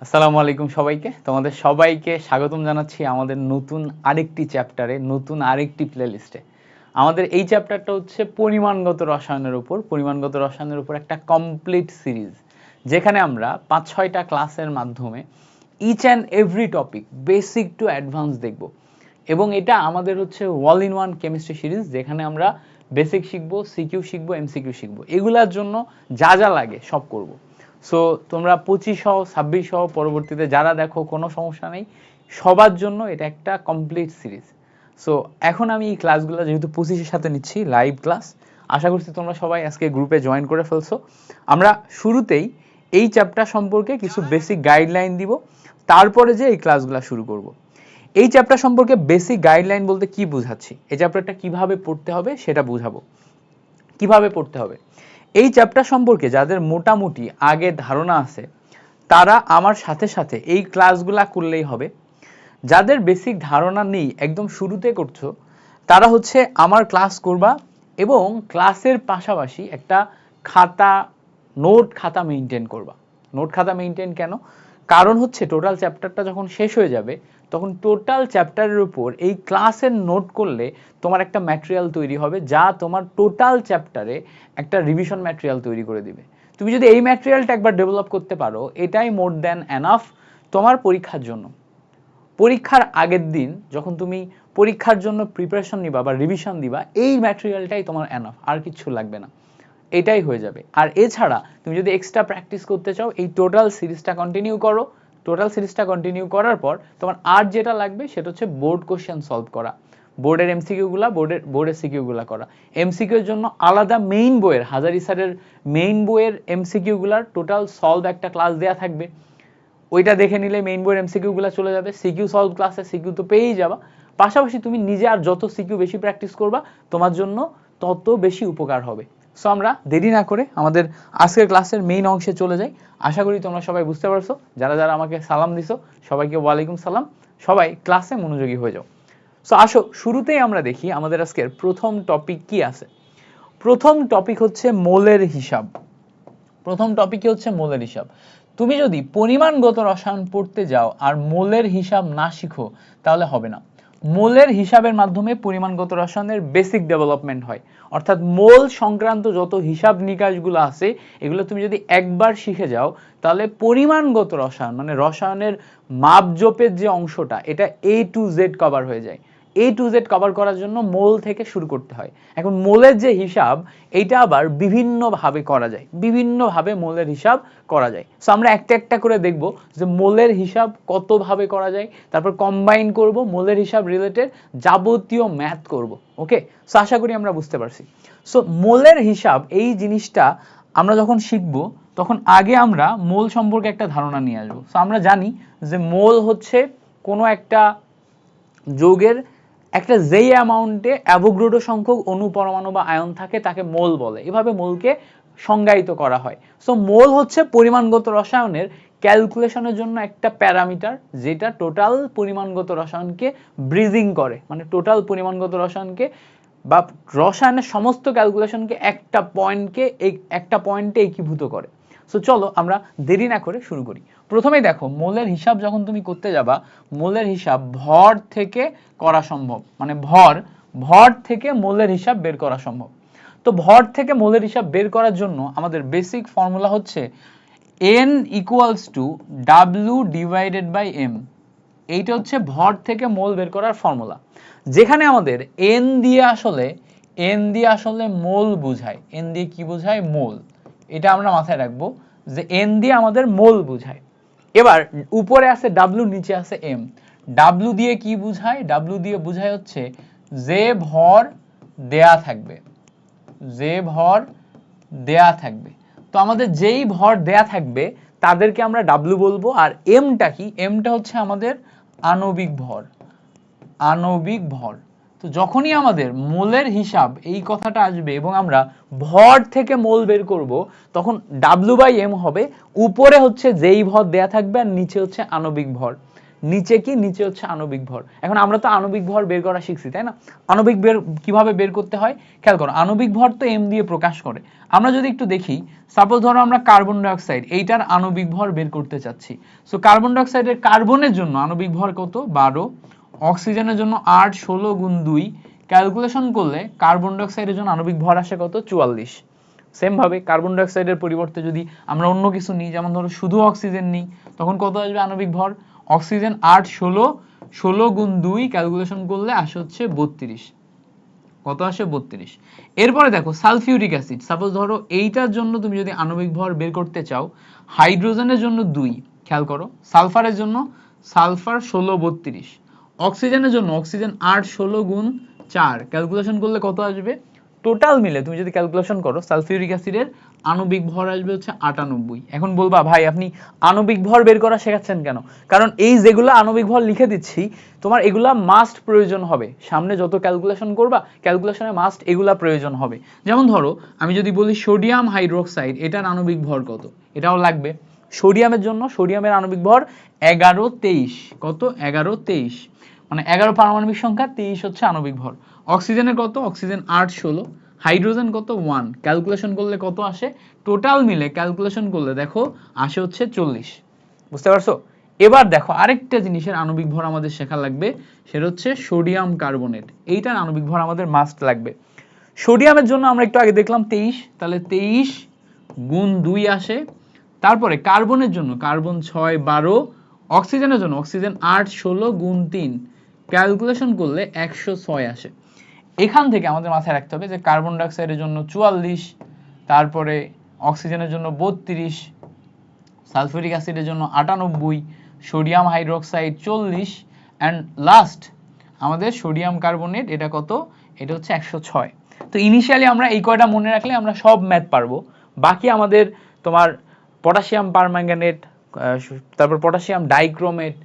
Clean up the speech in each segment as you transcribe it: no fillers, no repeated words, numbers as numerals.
আসসালামু আলাইকুম সবাইকে। তোমাদের সবাইকে স্বাগতম জানাচ্ছি আমাদের নতুন আরেকটি চ্যাপ্টারে, নতুন আরেকটি প্লেলিস্টে। আমাদের এই চ্যাপ্টারটা হচ্ছে পরিমাণগত রসায়নের উপর। পরিমাণগত রসায়নের উপর একটা কমপ্লিট সিরিজ, যেখানে আমরা 5-6টা ক্লাসের মাধ্যমে each and every topic basic to advance দেখব। এবং এটা আমাদের হচ্ছে all in one chemistry series, যেখানে আমরা বেসিক শিখবো, সিকিউ শিখবো, এমসিকিউ শিখবো। এগুলার জন্য যা যা লাগে সব করব। সো তোমরা 25 সহ 26 সহ পরবর্তীতে যারা দেখো কোনো সমস্যা নেই, সবার জন্য এটা একটা কমপ্লিট সিরিজ। সো এখন আমি এই ক্লাসগুলো যেহেতু 25-এর সাথে নিচ্ছি লাইভ ক্লাস, আশা করছি তোমরা সবাই আজকে গ্রুপে জয়েন করে ফেলছো। আমরা শুরুতেই এই চ্যাপ্টার সম্পর্কে কিছু বেসিক গাইডলাইন দিব, তারপরে যে এই ক্লাসগুলো শুরু করব। এই চ্যাপ্টার সম্পর্কে বেসিক গাইডলাইন বলতে কি বোঝাচ্ছি, এই চ্যাপ্টারটা কিভাবে পড়তে হবে সেটা বুঝাবো। কিভাবে পড়তে হবে, এই চ্যাপ্টার সম্পর্কে যাদের মোটামুটি আগে ধারণা আছে তারা আমার সাথে সাথে এই ক্লাসগুলা করলেই হবে। যাদের বেসিক ধারণা নেই, একদম শুরুতে করছো, তারা হচ্ছে আমার ক্লাস করবা এবং ক্লাসের পাশাপাশি একটা খাতা, নোট খাতা মেনটেন করবা। নোট খাতা মেনটেন কেন? কারণ হচ্ছে টোটাল চ্যাপ্টারটা যখন শেষ হয়ে যাবে তখন টোটাল চ্যাপ্টারের উপর এই ক্লাসের নোট করলে তোমার একটা ম্যাটেরিয়াল তৈরি হবে, যা তোমার টোটাল চ্যাপ্টারে একটা রিভিশন ম্যাটেরিয়াল তৈরি করে দিবে। তুমি যদি এই ম্যাটেরিয়ালটা একবার ডেভেলপ করতে পারো, এটাই মোর দ্যান এনাফ তোমার পরীক্ষার জন্য। পরীক্ষার আগের দিন যখন তুমি পরীক্ষার জন্য প্রিপারেশন নিবা বা রিভিশন দিবা, এই ম্যাটেরিয়ালটাই তোমার এনাফ, আর কিছু লাগবে না, এটাই হয়ে যাবে। আর এছাড়া তুমি যদি এক্সট্রা প্র্যাকটিস করতে চাও, এই টোটাল সিরিজটা কন্টিনিউ করো। টোটাল সিরিজটা কন্টিনিউ করার পর তোমার আর যেটা লাগবে সেটা হচ্ছে বোর্ড কোশ্চেন সলভ করা, বোর্ডের এমসিকিউগুলা, বোর্ডের সিকিউগুলা করা। এমসিকিউর জন্য আলাদা মেইন বইয়ের, হাজারি স্যারের মেইন বইয়ের এমসিকিউগুলার টোটাল সলভ একটা ক্লাস দেওয়া থাকবে, ওইটা দেখে নিলে মেইন বইয়ের এমসিকিউগুলো চলে যাবে। সিকিউ সলভ ক্লাসে সিকিউ তো পেয়েই যাবা, পাশাপাশি তুমি নিজে আর যত সিকিউ বেশি প্র্যাকটিস করবা তোমার জন্য তত বেশি উপকার হবে। সো আমরা দেরি না করে আমাদের আজকের ক্লাসের মেইন অংশে চলে যাই। আশা করি তোমরা সবাই বুঝতে পারছো। যারা যারা আমাকে সালাম দিছো সবাইকে ওয়ালাইকুম সালাম। সবাই ক্লাসে মনোযোগী হয়ে যাও। সো আসো শুরুতেই আমরা দেখি আমাদের আজকের প্রথম টপিক কি আছে। প্রথম টপিক হচ্ছে মোলের হিসাব। প্রথম টপিক হচ্ছে মোলের হিসাব। তুমি যদি পরিমাণগত রসায়ন পড়তে যাও আর মোলের হিসাব না শিখো তাহলে হবে না। মোলের হিসাবের মাধ্যমে পরিমাণগত রসায়নের বেসিক ডেভেলপমেন্ট হয়, অর্থাৎ মোল সংক্রান্ত যত হিসাব নিকাশগুলো আছে এগুলো তুমি যদি একবার শিখে যাও তাহলে পরিমাণগত রসায়ন মানে রসায়নের মাপজোপের যে অংশটা, এটা A to Z কভার হয়ে যায়। A to Z কভার করার জন্য মোল থেকে শুরু করতে হয়। এখন মোলের যে হিসাব, এইটা আবার বিভিন্নভাবে করা যায়, বিভিন্নভাবে মোলের হিসাব করা যায়। সো আমরা একটা একটা করে দেখব যে মোলের হিসাব কতভাবে করা যায়, তারপর কম্বাইন করব, মোলের হিসাব রিলেটেড যাবতীয় ম্যাথ করব। ওকে, সো আশা করি আমরা বুঝতে পারছি। সো মোলের হিসাব এই জিনিসটা আমরা যখন শিখব তখন আগে আমরা মোল সম্পর্কে একটা ধারণা নিয়ে আসবো। সো আমরা জানি যে মোল হচ্ছে কোনো একটা যৌগের একটা যেই অ্যামাউন্টে অ্যাভোগাড্রো সংখ্যক অণু, পরমাণু বা আয়ন থাকে তাকে মোল বলে। এভাবে মোলকে সংজ্ঞায়িত করা হয়। সো মোল হচ্ছে পরিমাণগত রসায়নের ক্যালকুলেশনের জন্য একটা প্যারামিটার, যেটা টোটাল পরিমাণগত রসায়নকে ব্রিজিং করে, মানে টোটাল পরিমাণগত রসায়নকে বা রসায়নের সমস্ত ক্যালকুলেশনকে একটা পয়েন্টে একীভূত করে। সো চলো আমরা দেরি না করে শুরু করি। প্রথমেই দেখো, মোলের হিসাব যখন তুমি করতে যাবা, মোলের হিসাব ভর থেকে করা সম্ভব, মানে ভর থেকে মোলের হিসাব বের করা সম্ভব। তো ভর থেকে মোলের হিসাব বের করার জন্য আমাদের বেসিক ফর্মুলা হচ্ছে n equals to W divided by m। এইটা হচ্ছে ভর থেকে মোল বের করার ফর্মুলা, যেখানে আমাদের n দিয়ে আসলে মোল বোঝায়। n দিয়ে কি বোঝায়? মোল। এটা আমরা মাথায় রাখবো যে n দিয়ে আমাদের মোল বোঝায়। এবার উপরে আছে W, নিচে আছে m। W দিয়ে কি বোঝায়? W দিয়ে বোঝায় হচ্ছে যে ভর দেয়া থাকবে, যে ভর দেয়া থাকবে। তো আমাদের যেই ভর দেয়া থাকবে তাদেরকে আমরা W বলবো। আর mটা কি? mটা হচ্ছে আমাদের আণবিক ভর, আণবিক ভর। তো যখনই আমাদের মোলের হিসাব এই কথাটা আসবে এবং আমরা ভর থেকে মোল বের করব, তখন W বাই m হবে। উপরে হচ্ছে যেই ভর দেয়া থাকবে আর নিচে হচ্ছে আণবিক ভর। নিচে কি, নিচে হচ্ছে আণবিক ভর। এখন আমরা তো আণবিক ভর বের করা শিখছি, তাই না? আণবিক ভর কিভাবে বের করতে হয় খেয়াল করো। আণবিক ভর তো m দিয়ে প্রকাশ করে। আমরা যদি একটু দেখি, সাপোজ ধরো আমরা কার্বন ডাই অক্সাইড এইটার আণবিক ভর বের করতে চাচ্ছি। সো কার্বন ডাই অক্সাইডের কার্বনের জন্য আণবিক ভর কত, 12, অক্সিজেনের জন্য 8, 16 গুণ 2, ক্যালকুলেশন করলে কার্বন ডাই অক্সাইডের জন্য আণবিক ভর আসে কত, 44। সেম ভাবে কার্বন ডাই অক্সাইডের পরিবর্তে যদি আমরা অন্য কিছু নিই, যেমন ধরো শুধু অক্সিজেন নিই, তখন কত আসবে আণবিক ভর, অক্সিজেন 8, 16, 16 গুণ 2 ক্যালকুলেশন করলে আসে হচ্ছে 32। কত আসে, 32। এরপরে দেখো সালফিউরিক অ্যাসিড, সাপোজ ধরো এইটার জন্য তুমি যদি আণবিক ভর বের করতে চাও, হাইড্রোজেনের জন্য 2, খেয়াল করো, সালফারের জন্য সালফার 16, 32, অক্সিজেনের জন্য অক্সিজেন 8, 16 গুণ 4 ক্যালকুলেশন করলে কত আসবে, টোটাল মিলে তুমি যদি ক্যালকুলেশন করো সালফিউরিক অ্যাসিডের আণবিক ভর আসবে হচ্ছে 98। এখন বলবা ভাই আপনি আণবিক ভর বের করা শেখাচ্ছেন কেন? কারণ এই যেগুলো আণবিক ভর লিখে দিচ্ছি তোমার এগুলা মাস্ট প্রয়োজন হবে, সামনে যত ক্যালকুলেশন করবা ক্যালকুলেশনে মাস্ট এগুলা প্রয়োজন হবে। যেমন ধরো আমি যদি বলি সোডিয়াম হাইড্রোক্সাইড, এটার আণবিক ভর কত, এটাও লাগবে। সোডিয়ামের জন্য সোডিয়ামের আণবিক ভর 11, 23, কত, 11, 23, মানে 11 পারমাণবিক সংখ্যা, 23 হচ্ছে আণবিক ভর। অক্সিজেনের কত, অক্সিজেন 8, 16, হাইড্রোজেন কত, 1, ক্যালকুলেশন করলে কত আসে, টোটাল মিলে ক্যালকুলেশন করলে দেখো আসে হচ্ছে 40। বুঝতে পারছো? এবার দেখো আরেকটা জিনিসের আণবিক ভর আমাদের শেখা লাগবে, সেটা হচ্ছে সোডিয়াম কার্বনেট, এইটার আণবিক ভর আমাদের মাস্ট লাগবে। সোডিয়ামের জন্য আমরা একটু আগে দেখলাম 23, তাহলে 23 গুণ 2 আসে। তারপরে কার্বনের জন্য কার্বন 6, 12, অক্সিজেনের জন্য অক্সিজেন 8, 16 গুণ 3 ক্যালকুলেশন করলে 106 আসে। এখান থেকে আমাদের মাথায় রাখতে হবে যে কার্বন ডাই অক্সাইডের জন্য 44, তারপরে অক্সিজেনের জন্য 32, সালফিউরিক অ্যাসিডের জন্য 98, সোডিয়াম হাইড্রোক্সাইড 40, অ্যান্ড লাস্ট আমাদের সোডিয়াম কার্বনেট, এটা কত, এটা হচ্ছে 106। তো ইনিশিয়ালি আমরা এই কয়টা মনে রাখলে আমরা সব ম্যাথ পারবো। বাকি আমাদের তোমার পটাশিয়াম পারম্যাঙ্গানেট, তারপর পটাশিয়াম ডাইক্রোমেট,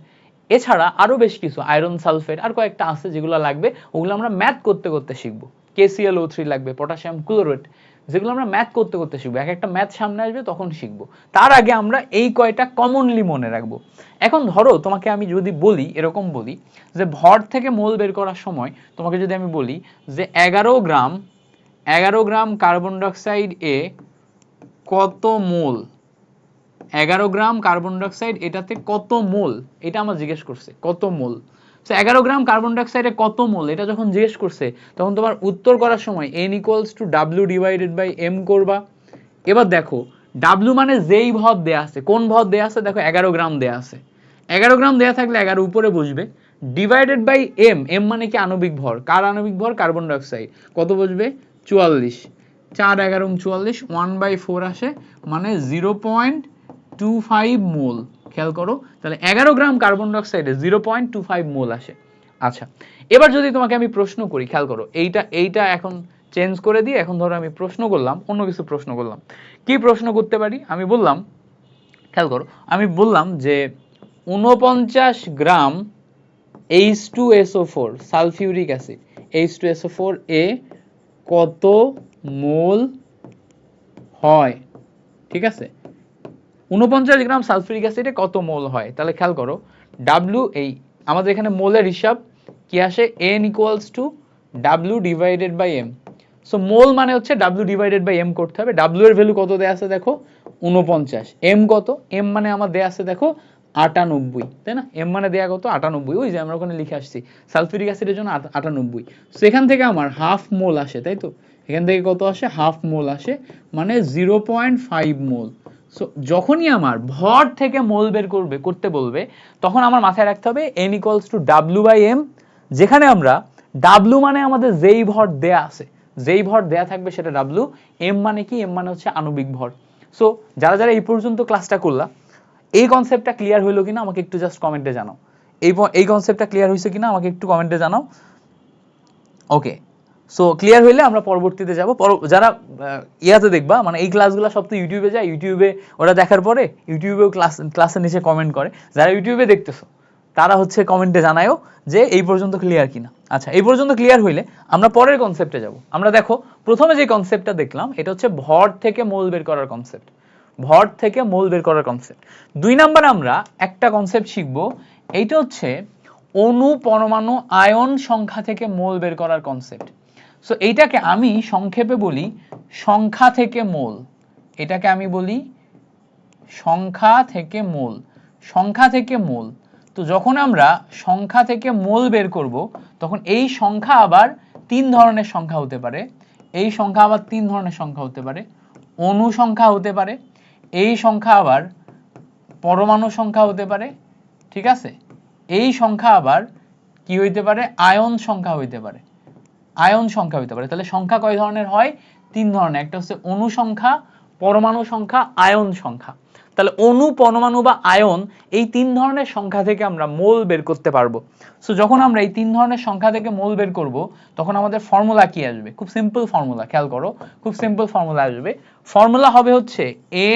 এছাড়া আরো বেশ কিছু আয়রন সালফেট আর কয়েকটা আছে যেগুলো লাগবে, ওগুলো আমরা ম্যাথ করতে করতে শিখবো। KClO3 লাগবে, পটাশিয়াম ক্লোরেট, যেগুলো আমরা ম্যাথ করতে করতে শিখবো। এক একটা ম্যাথ সামনে আসবে তখন শিখবো, তার আগে আমরা এই কয়টা কমনলি মনে রাখবো। এখন ধরো তোমাকে আমি যদি বলি, এরকম বলি যে ভর থেকে মোল বের করার সময় তোমাকে যদি আমি বলি যে 11 গ্রাম কার্বন ডাইঅক্সাইড এ কত মোল, 11 গ্রাম কার্বন ডাইঅক্সাইড এটাতে কত মোল, এটা আমার জিজ্ঞেস করছে কত মোল। তো 11 গ্রাম কার্বন ডাইঅক্সাইডে কত মোল এটা যখন জিজ্ঞেস করছে তখন তোমার উত্তর করার সময় n = W / m করবা। এবার দেখো W মানে যেই ভর দেয়া আছে, কোন ভর দেয়া আছে, দেখো 11 গ্রাম দেয়া আছে, 11 গ্রাম দেয়া থাকলে 11 উপরে বসবে, ডিভাইডেড বাই m, m মানে কি আণবিক ভর, কার আণবিক ভর, কার্বন ডাইঅক্সাইড, কত বসবে, 44, 4, 11, 44, 1/4 আসে, মানে 0.25 মোল। খেয়াল করো তাহলে 11 গ্রাম কার্বন ডাইঅক্সাইডে 0.25 মোল আসে। আচ্ছা এবার যদি তোমাকে আমি প্রশ্ন করি, খেয়াল করো এইটা এখন চেঞ্জ করে দিয়ে, এখন ধরো আমি প্রশ্ন করলাম, অন্য কিছু প্রশ্ন করলাম, কি প্রশ্ন করতে পারি, আমি বললাম, খেয়াল করো, আমি বললাম যে 49 গ্রাম H2SO4 সালফিউরিক অ্যাসিড, H2SO4 এ কত মোল হয়, ঠিক আছে, 49 গ্রাম সালফিউরিক অ্যাসিডে কত মোল হয়। তাহলে খেয়াল করো W, এই আমাদের এখানে মোলের হিসাব কি আসে, n = W / m। সো মোল মানে হচ্ছে W / m করতে হবে। W এর ভ্যালু কত দেয়া আছে দেখো 49, m কত, m মানে আমার দেয়া আছে দেখো 98, তাই না, m মানে দেয়া কত 98, ওই যে আমরা ওখানে লিখে আসছি সালফিউরিক অ্যাসিডের জন্য 98। সো এখান থেকে আমার হাফ মোল আসে, তাই তো, এখান থেকে কত আসে, হাফ মোল আসে, মানে 0.5 মোল। সো যখনই আমার ভর থেকে মোল বের করতে বলবে তখন আমার মাথায় রাখতে হবে n = W/m, যেখানে আমরা W মানে আমাদের যেই ভর দেয়া আছে, যেই ভর দেয়া থাকবে সেটা W, m মানে কি, m মানে হচ্ছে আণবিক ভর। সো যারা যারা এই পর্যন্ত ক্লাসটা করলা, এই কনসেপ্টটা ক্লিয়ার হইলো কিনা আমাকে একটু জাস্ট কমেন্টে জানাও, এই কনসেপ্টটা ক্লিয়ার হয়েছে কিনা আমাকে একটু কমেন্টে জানাও। ওকে, সো ক্লিয়ার হইলে আমরা পরবর্তীতে যাব। যারা ইয়াতে দেখবা, মানে এই ক্লাসগুলো সব তো ইউটিউবে যায়, ইউটিউবে ওরা দেখার পরে ইউটিউবেও ক্লাসের নিচে কমেন্ট করে, যারা ইউটিউবে দেখতেছো তারা হচ্ছে কমেন্টে জানায়ও যে এই পর্যন্ত ক্লিয়ার কিনা। আচ্ছা এই পর্যন্ত ক্লিয়ার হইলে আমরা পরের কনসেপ্টে যাব। আমরা দেখো প্রথমে যে কনসেপ্টটা দেখলাম এটা হচ্ছে ভর থেকে মোল বের করার কনসেপ্ট। ভর থেকে মোল বের করার কনসেপ্ট। 2 নাম্বার আমরা একটা কনসেপ্ট শিখবো, এইটা হচ্ছে অণু পরমাণু আয়ন সংখ্যা থেকে মোল বের করার কনসেপ্ট। সো এইটাকে আমি সংক্ষেপে বলি সংখ্যা থেকে মোল। এটাকে আমি বলি সংখ্যা থেকে মোল। সংখ্যা থেকে মোল। তো যখন আমরা সংখ্যা থেকে মোল বের করব তখন এই সংখ্যা আবার 3 ধরনের সংখ্যা হতে পারে। এই সংখ্যা আবার 3 ধরনের সংখ্যা হতে পারে। অণু সংখ্যা হতে পারে, এই সংখ্যা আবার পরমাণু সংখ্যা হতে পারে, ঠিক আছে? এই সংখ্যা আবার কি হইতে পারে? আয়ন সংখ্যা হইতে পারে। আয়ন সংখ্যা হইতে পারে। তাহলে সংখ্যা কয় ধরনের হয়? 3 ধরনের। একটা হচ্ছে অণু সংখ্যা, পরমাণু সংখ্যা, আয়ন সংখ্যা। তাহলে অণু, পরমাণু বা আয়ন এই 3 ধরনের সংখ্যা থেকে আমরা মোল বের করতে পারবো। সো যখন আমরা এই 3 ধরনের সংখ্যা থেকে মোল বের করব তখন আমাদের ফর্মুলা কি আসবে? খুব সিম্পল ফর্মুলা, খেয়াল করো, খুব সিম্পল ফর্মুলা আসবে। ফর্মুলা হবে হচ্ছে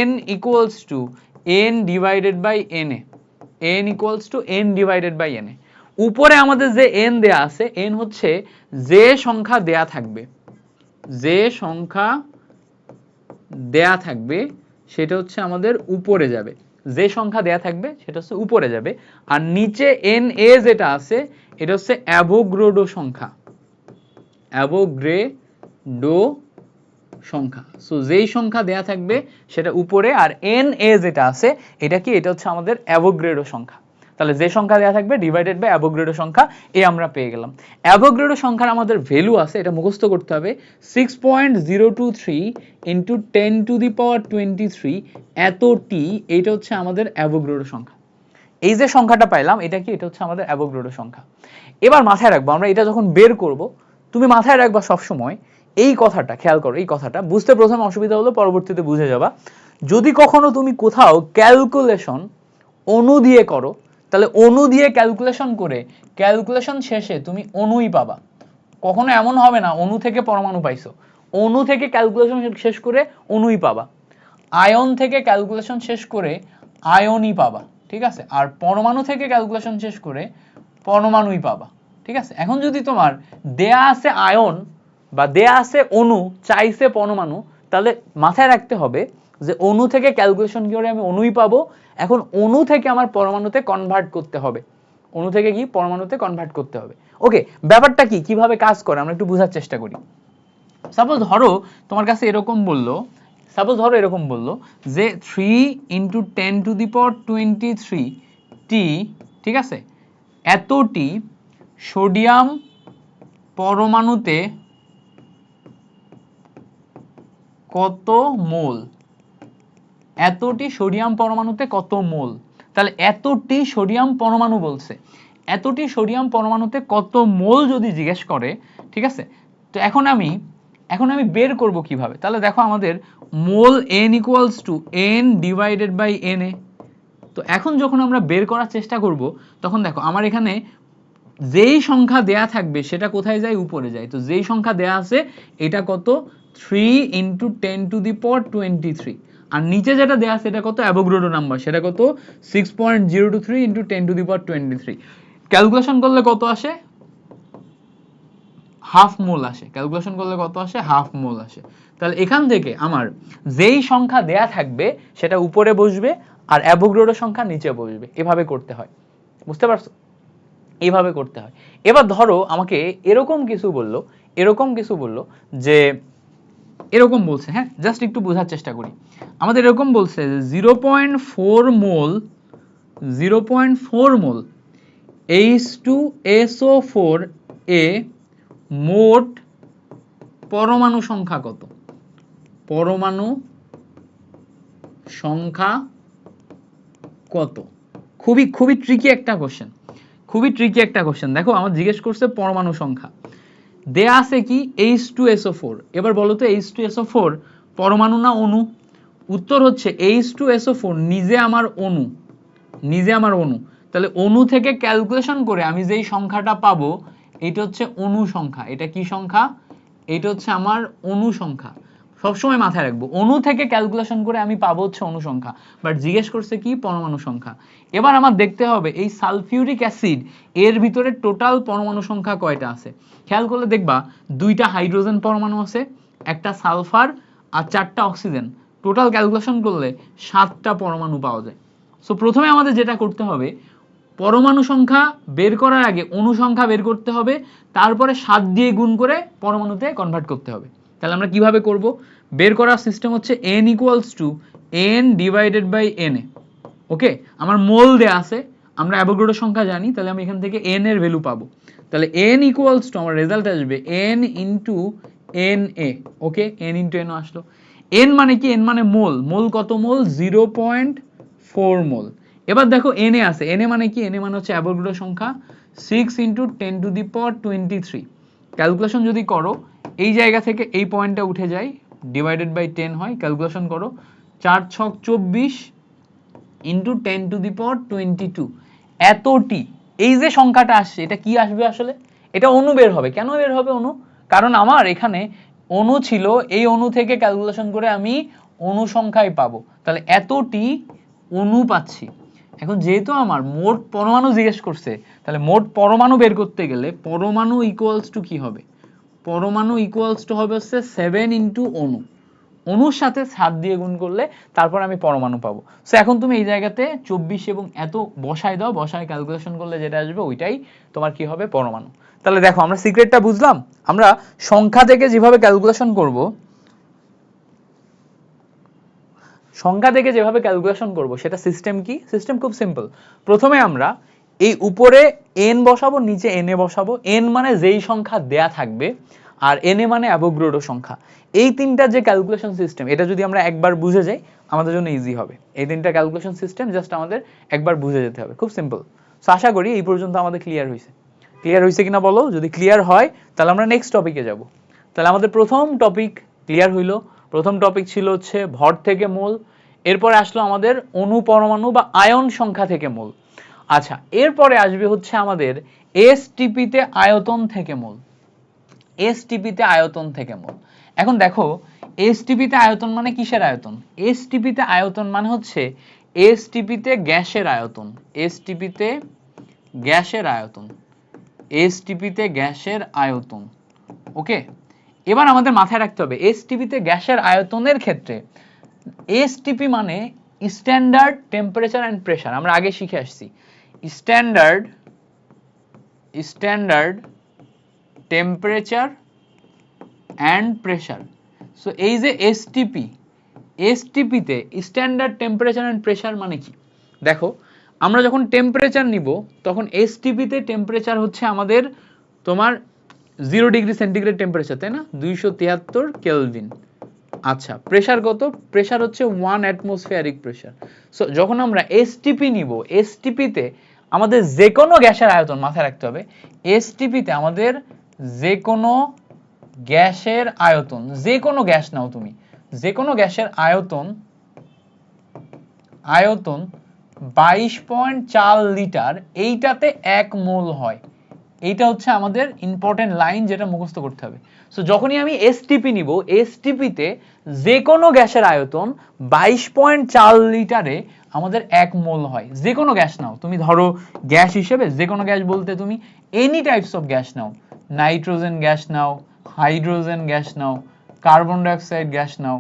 n equals to n divided by na। n equals to n divided by na। উপরে আমাদের যে n দেয়া আছে, n হচ্ছে যে সংখ্যা দেয়া থাকবে, যে সংখ্যা দেয়া থাকবে সেটা হচ্ছে আমাদের উপরে যাবে। যে সংখ্যা দেয়া থাকবে সেটা হচ্ছে উপরে যাবে। আর নিচে na যেটা আছে এটা হচ্ছে অ্যাভোগাড্রো সংখ্যা। অ্যাভোগাড্রো সংখ্যা। সো যেই সংখ্যা দেয়া থাকবে সেটা উপরে, আর na যেটা আছে এটা কি? এটা হচ্ছে আমাদের অ্যাভোগাড্রো সংখ্যা। তাহলে যে সংখ্যা দেয়া থাকবে ডিভাইডেড বাই অ্যাভোগাড্রো সংখ্যা, এই আমরা পেয়ে গেলাম। অ্যাভোগাড্রো সংখ্যার আমাদের ভ্যালু আছে, এটা মুখস্থ করতে হবে, 6.023 ইনটু 10 টু দি পাওয়ার 23 এত টি। এইটা হচ্ছে আমাদের অ্যাভোগাড্রো সংখ্যা। এই যে সংখ্যাটা পাইলাম এটা কি? এটা হচ্ছে আমাদের অ্যাভোগাড্রো সংখ্যা। এবার মাথায় রাখবো আমরা এটা যখন বের করব, তুমি মাথায় রাখবা সব সময় এই কথাটা, খেয়াল করো এই কথাটা, বুঝতে প্রথমে অসুবিধা হলো পরবর্তীতে বুঝে যাবা। যদি কখনো তুমি কোথাও ক্যালকুলেশন অণু দিয়ে করো তাহলে অণু দিয়ে ক্যালকুলেশন করে ক্যালকুলেশন শেষে তুমি অণুই পাবা। কখনো এমন হবে না অণু থেকে পরমাণু পাইছো, অণু থেকে ক্যালকুলেশন শেষ করে অণুই পাবা। আয়ন থেকে ক্যালকুলেশন শেষ করে আয়নই পাবা, ঠিক আছে? আর পরমাণু থেকে ক্যালকুলেশন শেষ করে পরমাণুই পাবা, ঠিক আছে? এখন যদি তোমার দেয়া আছে আয়ন বা দেয়া আছে অণু, চাইছে পরমাণু, তাহলে মাথায় রাখতে হবে যে অণু থেকে ক্যালকুলেশন করে আমি অণুই পাবো। এখন অণু থেকে আমার পরমাণুতে কনভার্ট করতে হবে। অণু থেকে কি? পরমাণুতে কনভার্ট করতে হবে। ওকে, ব্যাপারটা কি, কিভাবে কাজ করে আমরা একটু বোঝার চেষ্টা করি। সাপোজ ধরো তোমার কাছে এরকম বললো, সাপোজ ধরো এরকম বললো যে 3 ইন্টু 10 টু দি পাওয়ার 23 টি, ঠিক আছে, এতটি সোডিয়াম পরমাণুতে কত মোল? এতটি সোডিয়াম পরমাণুতে কত মোল? তাহলে এতটি সোডিয়াম পরমাণু বলছে, এতটি সোডিয়াম পরমাণুতে কত মোল যদি জিজ্ঞেস করে, ঠিক আছে, তো এখন আমি বের করব কিভাবে? তাহলে দেখো আমাদের mole n equals to n divided by na। তো এখন যখন আমরা বের করার চেষ্টা করব তখন দেখো আমার এখানে যেই সংখ্যা দেয়া থাকবে সেটা কোথায় যায়? উপরে যায়। তো যেই সংখ্যা দেয়া আছে এটা কত? 3 ইন্টু 10 টু দি পাওয়ার 23। আর নিচে যেটা দেয়া আছে এটা কত? অ্যাভোগাড্রো নাম্বার, সেটা কত? 6.023 into 10 to the power 23। Calculation করলে কত আসে? হাফ মোল আসে। ক্যালকুলেশন করলে কত আসে? হাফ মোল আসে। তাহলে এখান থেকে আমার যেই সংখ্যা দেয়া থাকবে সেটা উপরে বসবে আর অ্যাভোগাড্রো সংখ্যা নিচে বসবে। এভাবে করতে হয়, বুঝতে পারছো? এইভাবে করতে হয়। এবার ধরো আমাকে এরকম কিছু বললো যে এরকম বলছে, হ্যাঁ, জাস্ট একটু বোঝার চেষ্টা করি। আমাদের এরকম বলছে যে 0.4 মোল H2SO4 এ মোট পরমাণু সংখ্যা কত? পরমাণু সংখ্যা কত? খুবই খুবই ট্রিকি একটা কোশ্চেন, খুবই ট্রিকি একটা কোশ্চেন। দেখো আমার জিজ্ঞেস করছে পরমাণু সংখ্যা, দেয়া আছে কি? H2SO4। এবার বলো তো H2SO4 পরমাণু না অণু? উত্তর হচ্ছে H2SO4 নিজে আমার অণু, নিজে আমার অণু। তাহলে অণু থেকে ক্যালকুলেশন করে আমি যেই সংখ্যাটা পাবো এটা হচ্ছে অণু সংখ্যা। এটা কি সংখ্যা? এটা হচ্ছে আমার অণু সংখ্যা। সবসময় মাথায় রাখবো অণু থেকে ক্যালকুলেশন করে আমি পাবো হচ্ছে অণু সংখ্যা, বাট জিজ্ঞেস করছে কি? পরমাণু সংখ্যা। এবার আমার দেখতে হবে এই সালফিউরিক অ্যাসিড এর ভিতরে টোটাল পরমাণু সংখ্যা কয়টা আছে। খেয়াল করলে দেখবা 2টা হাইড্রোজেন পরমাণু আছে, একটা সালফার আর 4টা অক্সিজেন। টোটাল ক্যালকুলেশন করলে 7টা পরমাণু পাওয়া যায়। সো প্রথমে আমাদের যেটা করতে হবে, পরমাণু সংখ্যা বের করার আগে অণু সংখ্যা বের করতে হবে, তারপরে 7 দিয়ে গুণ করে পরমাণুতে কনভার্ট করতে হবে। তাহলে আমরা কিভাবে করব? বের করার সিস্টেম হচ্ছে n = n divided by na। Okay, আমার মোল দেয়া আছে, আমরা অ্যাভোগাড্রো সংখ্যা জানি, তাহলে আমি এখান থেকে n এর ভ্যালু পাবো। তাহলে n = আমার রেজাল্ট আসবে n ইনটু na। ওকে, n ইনটু n আসলো। n মানে কি? n মানে মোল। মোল কত মোল? 0.4 মোল। এবার দেখো na আছে, na মানে কি? na মানে হচ্ছে অ্যাভোগাড্রো সংখ্যা 6 × 10⁻23। ক্যালকুলেশন যদি করো, এই জায়গা থেকে এই পয়েন্টটা উঠে যায়, ডিভাইডেড বাই 10 হয়। ক্যালকুলেশন করো, 4 × 6 = 24 × 10⁻22। এতটি। এই যে সংখ্যাটা আসছে, এটা কি আসবে আসলে? এটা অণু বের হবে। কেন বের হবে অণু? কারণ আমার এখানে অণু ছিল, এই অণু থেকে ক্যালকুলেশন করে আমি অণু সংখ্যাই পাবো। তাহলে এতটি অণু পাচ্ছি। এখন যেহেতু আমার মোট পরমাণু জিজ্ঞেস করছে, তাহলে মোট পরমাণু বের করতে গেলে পরমাণু ইকুয়ালস টু কি হবে? পরমাণু ইকুয়ালস টু হবে হচ্ছে 7 × অণু। অণুর সাথে 7 দিয়ে গুণ করলে তারপর আমি পরমাণু পাবো। সো এখন তুমি এই জায়গাতে 24 এবং এত বসায় দাও, বসায় ক্যালকুলেশন করলে যেটা আসবে ওইটাই তোমার কি হবে? পরমাণু। তাহলে দেখো আমরা সিক্রেটটা বুঝলাম। আমরা সংখ্যা থেকে যেভাবে ক্যালকুলেশন করব, সেটা সিস্টেম কি? সিস্টেম খুব সিম্পল। প্রথমে আমরা এই উপরে n বসাবো, নিচে na বসাবো। n মানে যেই সংখ্যা দেয়া থাকবে, আর na মানে অ্যাভোগাড্রো সংখ্যা। এই তিনটা যে ক্যালকুলেশন সিস্টেম, এটা যদি আমরা একবার বুঝে যাই আমাদের জন্য ইজি হবে। এই তিনটা ক্যালকুলেশন সিস্টেম জাস্ট আমাদের একবার বুঝে যেতে হবে, খুব সিম্পল। সো আশা করি এই পর্যন্ত আমাদের ক্লিয়ার হয়েছে কিনা বলো। যদি ক্লিয়ার হয় তাহলে আমরা নেক্সট টপিকে যাব। তাহলে আমাদের প্রথম টপিক ক্লিয়ার হইলো। প্রথম টপিক ছিল হচ্ছে ভর থেকে মোল। এরপরে আসলো আমাদের অণু পরমাণু বা আয়ন সংখ্যা থেকে মোল। আচ্ছা, এরপরে আসবে হচ্ছে আমাদের এসটিপি তে আয়তন থেকে মোল। এসটিপি তে আয়তন থেকে মোল। এখন দেখো, এসটিপি তে আয়তন মানে কিসের আয়তন? এসটিপি তে আয়তন মানে হচ্ছে এসটিপি তে গ্যাসের আয়তন। এসটিপি তে গ্যাসের আয়তন। এসটিপি তে গ্যাসের আয়তন। ওকে, এবার আমাদের মাথায় রাখতে হবে এসটিপি তে গ্যাসের আয়তনের ক্ষেত্রে এসটিপি মানে স্ট্যান্ডার্ড টেম্পারেচার এন্ড প্রেসার। আমরা আগে শিখে আসছি standard temperature and pressure. So এই যে এসটিপি তে স্ট্যান্ডার্ড টেম্পারেচার এন্ড প্রেসার মানে কি? দেখো, আমরা যখন টেম্পারেচার নিব তখন এসটিপি তে টেম্পারেচার হচ্ছে আমাদের তোমার 0°C টেম্পারেচার, তাই না? 273 কেলভিন। আচ্ছা, প্রেসার কত? প্রেসার হচ্ছে 1 অ্যাটমসফিয়ারিক প্রেসার। সো যখন আমরা এসটিপি নিব, এসটিপি তে আমাদের যে কোনো গ্যাসের আয়তন, মাথায় রাখতে হবে এসটিপি তে আমাদের যে কোনো গ্যাসের আয়তন, যে কোনো গ্যাস নাও তুমি, যে কোনো গ্যাসের আয়তন 22.4 লিটার, এইটাতে 1 মোল হয়। এইটা হচ্ছে আমাদের ইম্পর্টেন্ট লাইন, যেটা মুখস্থ করতে হবে। সো যখনই আমি এসটিপি নিব, এসটিপি তে যে কোনো গ্যাসের আয়তন 22.4 লিটারে আমাদের 1 মোল হয়। যে কোনো গ্যাস নাও তুমি, ধরো গ্যাস হিসেবে যে কোনো গ্যাস বলতে তুমি এনি টাইপস অফ গ্যাস নাও, নাইট্রোজেন গ্যাস নাও, হাইড্রোজেন গ্যাস নাও, কার্বন ডাইঅক্সাইড গ্যাস নাও,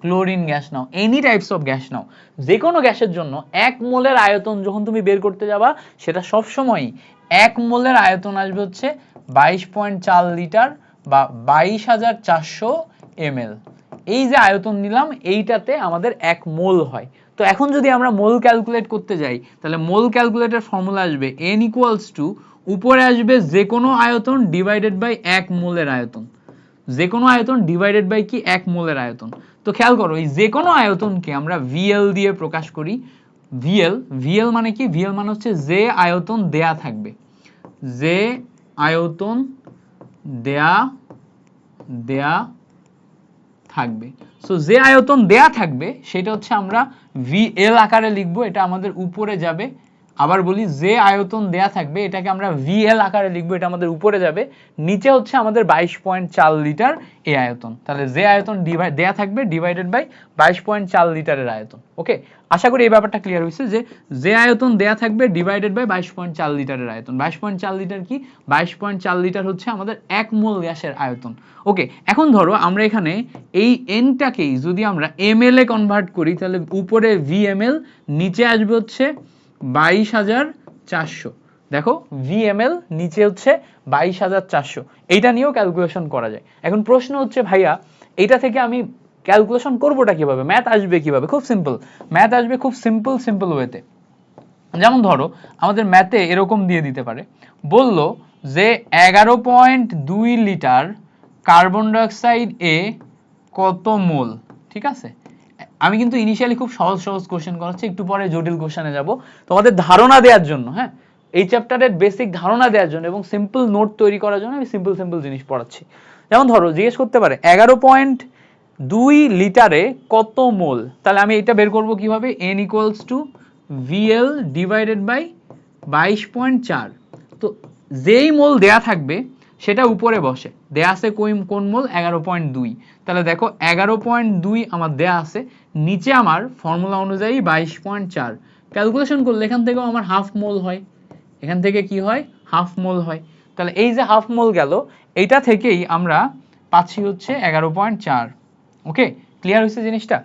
ক্লোরিন গ্যাস নাও, এনি টাইপস অফ গ্যাস নাও, যে কোনো গ্যাসের জন্য 1 মোলের আয়তন যখন তুমি বের করতে যাবা, সেটা সবসময়ই 1 মোলের আয়তন আসবে হচ্ছে 22.4 লিটার বা 22,400 ml। এই যে আয়তন নিলাম, এইটাতে আমাদের 1 মোল হয়। তো এখন যদি আমরা মোল ক্যালকুলেট করতে যাই, তাহলে মোল ক্যালকুলেটের ফর্মুলা আসবে n = উপরে আসবে যে কোনো আয়তন ডিভাইডেড বাই 1 মোলের আয়তন। যে কোনো আয়তন ডিভাইডেড বাই কি? 1 মোলের আয়তন। তো খেয়াল করো, এই যে কোনো আয়তনকে আমরা VL দিয়ে প্রকাশ করি। VL মানে কি? VL মানে হচ্ছে যে আয়তন দেয়া থাকবে, যে আয়তন দেয়া থাকবে। সো যে আয়তন দেয়া থাকবে সেটা হচ্ছে আমরা VL আকারে লিখবো। এটা আমাদের উপরে যাবে আবার বলি, যে আয়তন দেয়া থাকবে এটাকে আমরা ভিএল আকারে লিখবো, এটা আমাদের উপরে যাবে, নিচে হচ্ছে আমাদের 22.4 লিটার এই আয়তন। তাহলে যে আয়তন দেয়া থাকবে ডিভাইডেড বাই 22.4 লিটারের আয়তন। ওকে, আশা করি এই ব্যাপারটা ক্লিয়ার হয়েছে যে আয়তন দেয়া থাকবে ডিভাইডেড বাই 22.4 লিটারের আয়তন। 22.4 লিটার কি? 22.4 লিটার হচ্ছে আমাদের 1 মোল গ্যাসের আয়তন। ওকে, এখন ধরো আমরা এখানে এই এনটাকেই যদি আমরা এমএল এ কনভার্ট করি, তাহলে উপরে ভিএমএল, নিচে আসবে হচ্ছে 22,400। দেখো ভিএমএল, নিচে হচ্ছে 22,400। এইটা নিয়েও ক্যালকুলেশন করা যায়। এখন প্রশ্ন হচ্ছে ভাইয়া এইটা থেকে আমি ক্যালকুলেশন করবোটা কিভাবে, ম্যাথ আসবে কিভাবে? খুব সিম্পল, ম্যাথ আসবে খুব সিম্পল ওয়েতে। যেমন ধরো আমাদের ম্যাথে এরকম দিয়ে দিতে পারে, বলল যে 11.2 লিটার কার্বন ডাইঅক্সাইড এ কত মোল। ঠিক আছে, আমি কিন্তু ইনিশিয়ালি খুব সহজ কোশ্চেন করাচ্ছি, একটু পরে জটিল কোশ্চেনে যাব তোমাদের ধারণা দেওয়ার জন্য। হ্যাঁ, এই চ্যাপ্টারের বেসিক ধারণা দেওয়ার জন্য এবং সিম্পল নোট তৈরি করার জন্য আমি সিম্পল জিনিস পড়াচ্ছি। যেমন ধরো জিজ্ঞেস করতে পারে 11.2 লিটারে কত মোল, তাহলে আমি এটা বের করব কিভাবে? n equals to VL divided by 22.4। তো যেই মোল দেয়া থাকবে সেটা উপরে বসে, দেয়া আছে কোন মোল? 11.2। তাহলে দেখো 11.2 আমার দেয়া আছে, নিচে আমার ফর্মুলা অনুযায়ী 22.4। ক্যালকুলেশন করলে এখান থেকেও আমার হাফ মোল হয়, এখান থেকে কি হয়? হাফ মোল হয়। তাহলে এই যে হাফ মোল গেল, এইটা থেকেই আমরা পাচ্ছি হচ্ছে 11.4। ওকে, ক্লিয়ার হয়েছে জিনিসটা?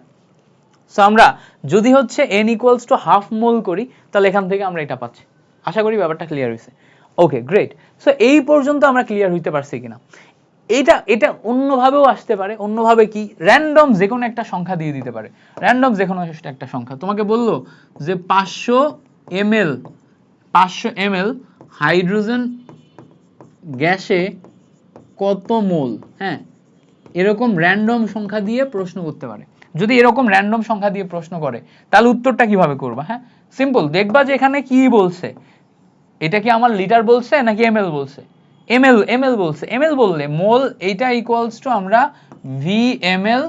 সো আমরা যদি হচ্ছে n ইকুয়ালস টু হাফ মোল করি, তাহলে এখান থেকে আমরা এটা পাচ্ছি। আশা করি ব্যাপারটা ক্লিয়ার হয়েছে। ওকে, গ্রেট। সো এই পর্যন্ত আমরা ক্লিয়ার হইতে পারছি কিনা? এটা অন্যভাবেও আসতে পারে। অন্যভাবে কি? র্যান্ডম যে কোনো একটা সংখ্যা দিয়ে দিতে পারে, র্যান্ডম যে কোনো একটা সংখ্যা। তোমাকে বললো যে 500 ml হাইড্রোজেন গ্যাসে কত মোল। হ্যাঁ, এরকম র্যান্ডম সংখ্যা দিয়ে প্রশ্ন করতে পারে। যদি এরকম র্যান্ডম সংখ্যা দিয়ে প্রশ্ন করে, তাহলে উত্তরটা কিভাবে করবা? হ্যাঁ, সিম্পল, দেখবা যে এখানে কি বলছে, এটা কি আমার লিটার বলছে নাকি এমএল বলছে? এমএল বলছে। এমএল বললে মোল এইটা ইকুয়ালস টু আমরা ভিএমএল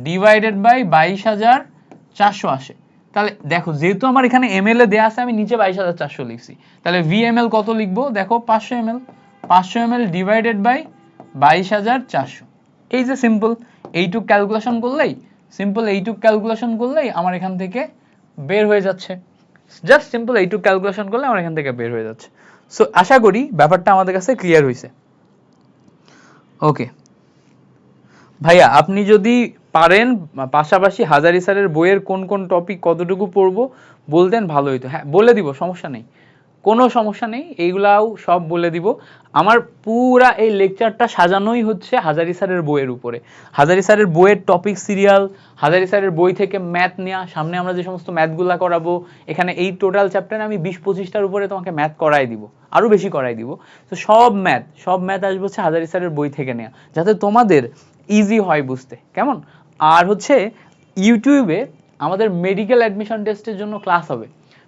ডিভাইডেড বাই 22,400 আসে। তাহলে দেখো যেহেতু আমার এখানে এমএল এ দেয়া আছে, আমি নিচে 22,400 লিখছি। তাহলে ভিএমএল কত লিখবো? দেখো 500 ml, 500 ml ডিভাইডেড বাই 22,400। এই যে সিম্পল এইটুক ক্যালকুলেশন করলেই আমার এখান থেকে বের হয়ে যাচ্ছে। জাস্ট সিম্পল এইটুক ক্যালকুলেশন করলে আমার এখান থেকে বের হয়ে যাচ্ছে। সো আশা করি ব্যাপারটা আমাদের কাছে ক্লিয়ার হয়েছে। ওকে ভাইয়া, আপনি যদি পারেন পাশাপাশি হাজারি স্যারের বইয়ের কোন কোন টপিক কতটুকু পড়বো বলতেন ভালো হইতো। হ্যাঁ, বলে দিব, সমস্যা নেই, কোনো সমস্যা নেই, এইগুলাও সব বলে দিব। আমার পুরা এই লেকচারটা সাজানোই হচ্ছে হাজারি স্যারের বইয়ের উপরে। হাজারি স্যারের বইয়ের টপিক সিরিয়াল, হাজারি স্যারের বই থেকে ম্যাথ নেওয়া, সামনে আমরা যে সমস্ত ম্যাথগুলা করাবো, এখানে এই টোটাল চ্যাপ্টারে আমি 20-25টার উপরে তোমাকে ম্যাথ করাই দিব, আরও বেশি করাই দিব। তো সব ম্যাথ আসবে হচ্ছে হাজারি স্যারের বই থেকে নেওয়া, যাতে তোমাদের ইজি হয় বুঝতে, কেমন? আর হচ্ছে ইউটিউবে আমাদের মেডিকেল অ্যাডমিশন টেস্টের জন্য ক্লাস হবে।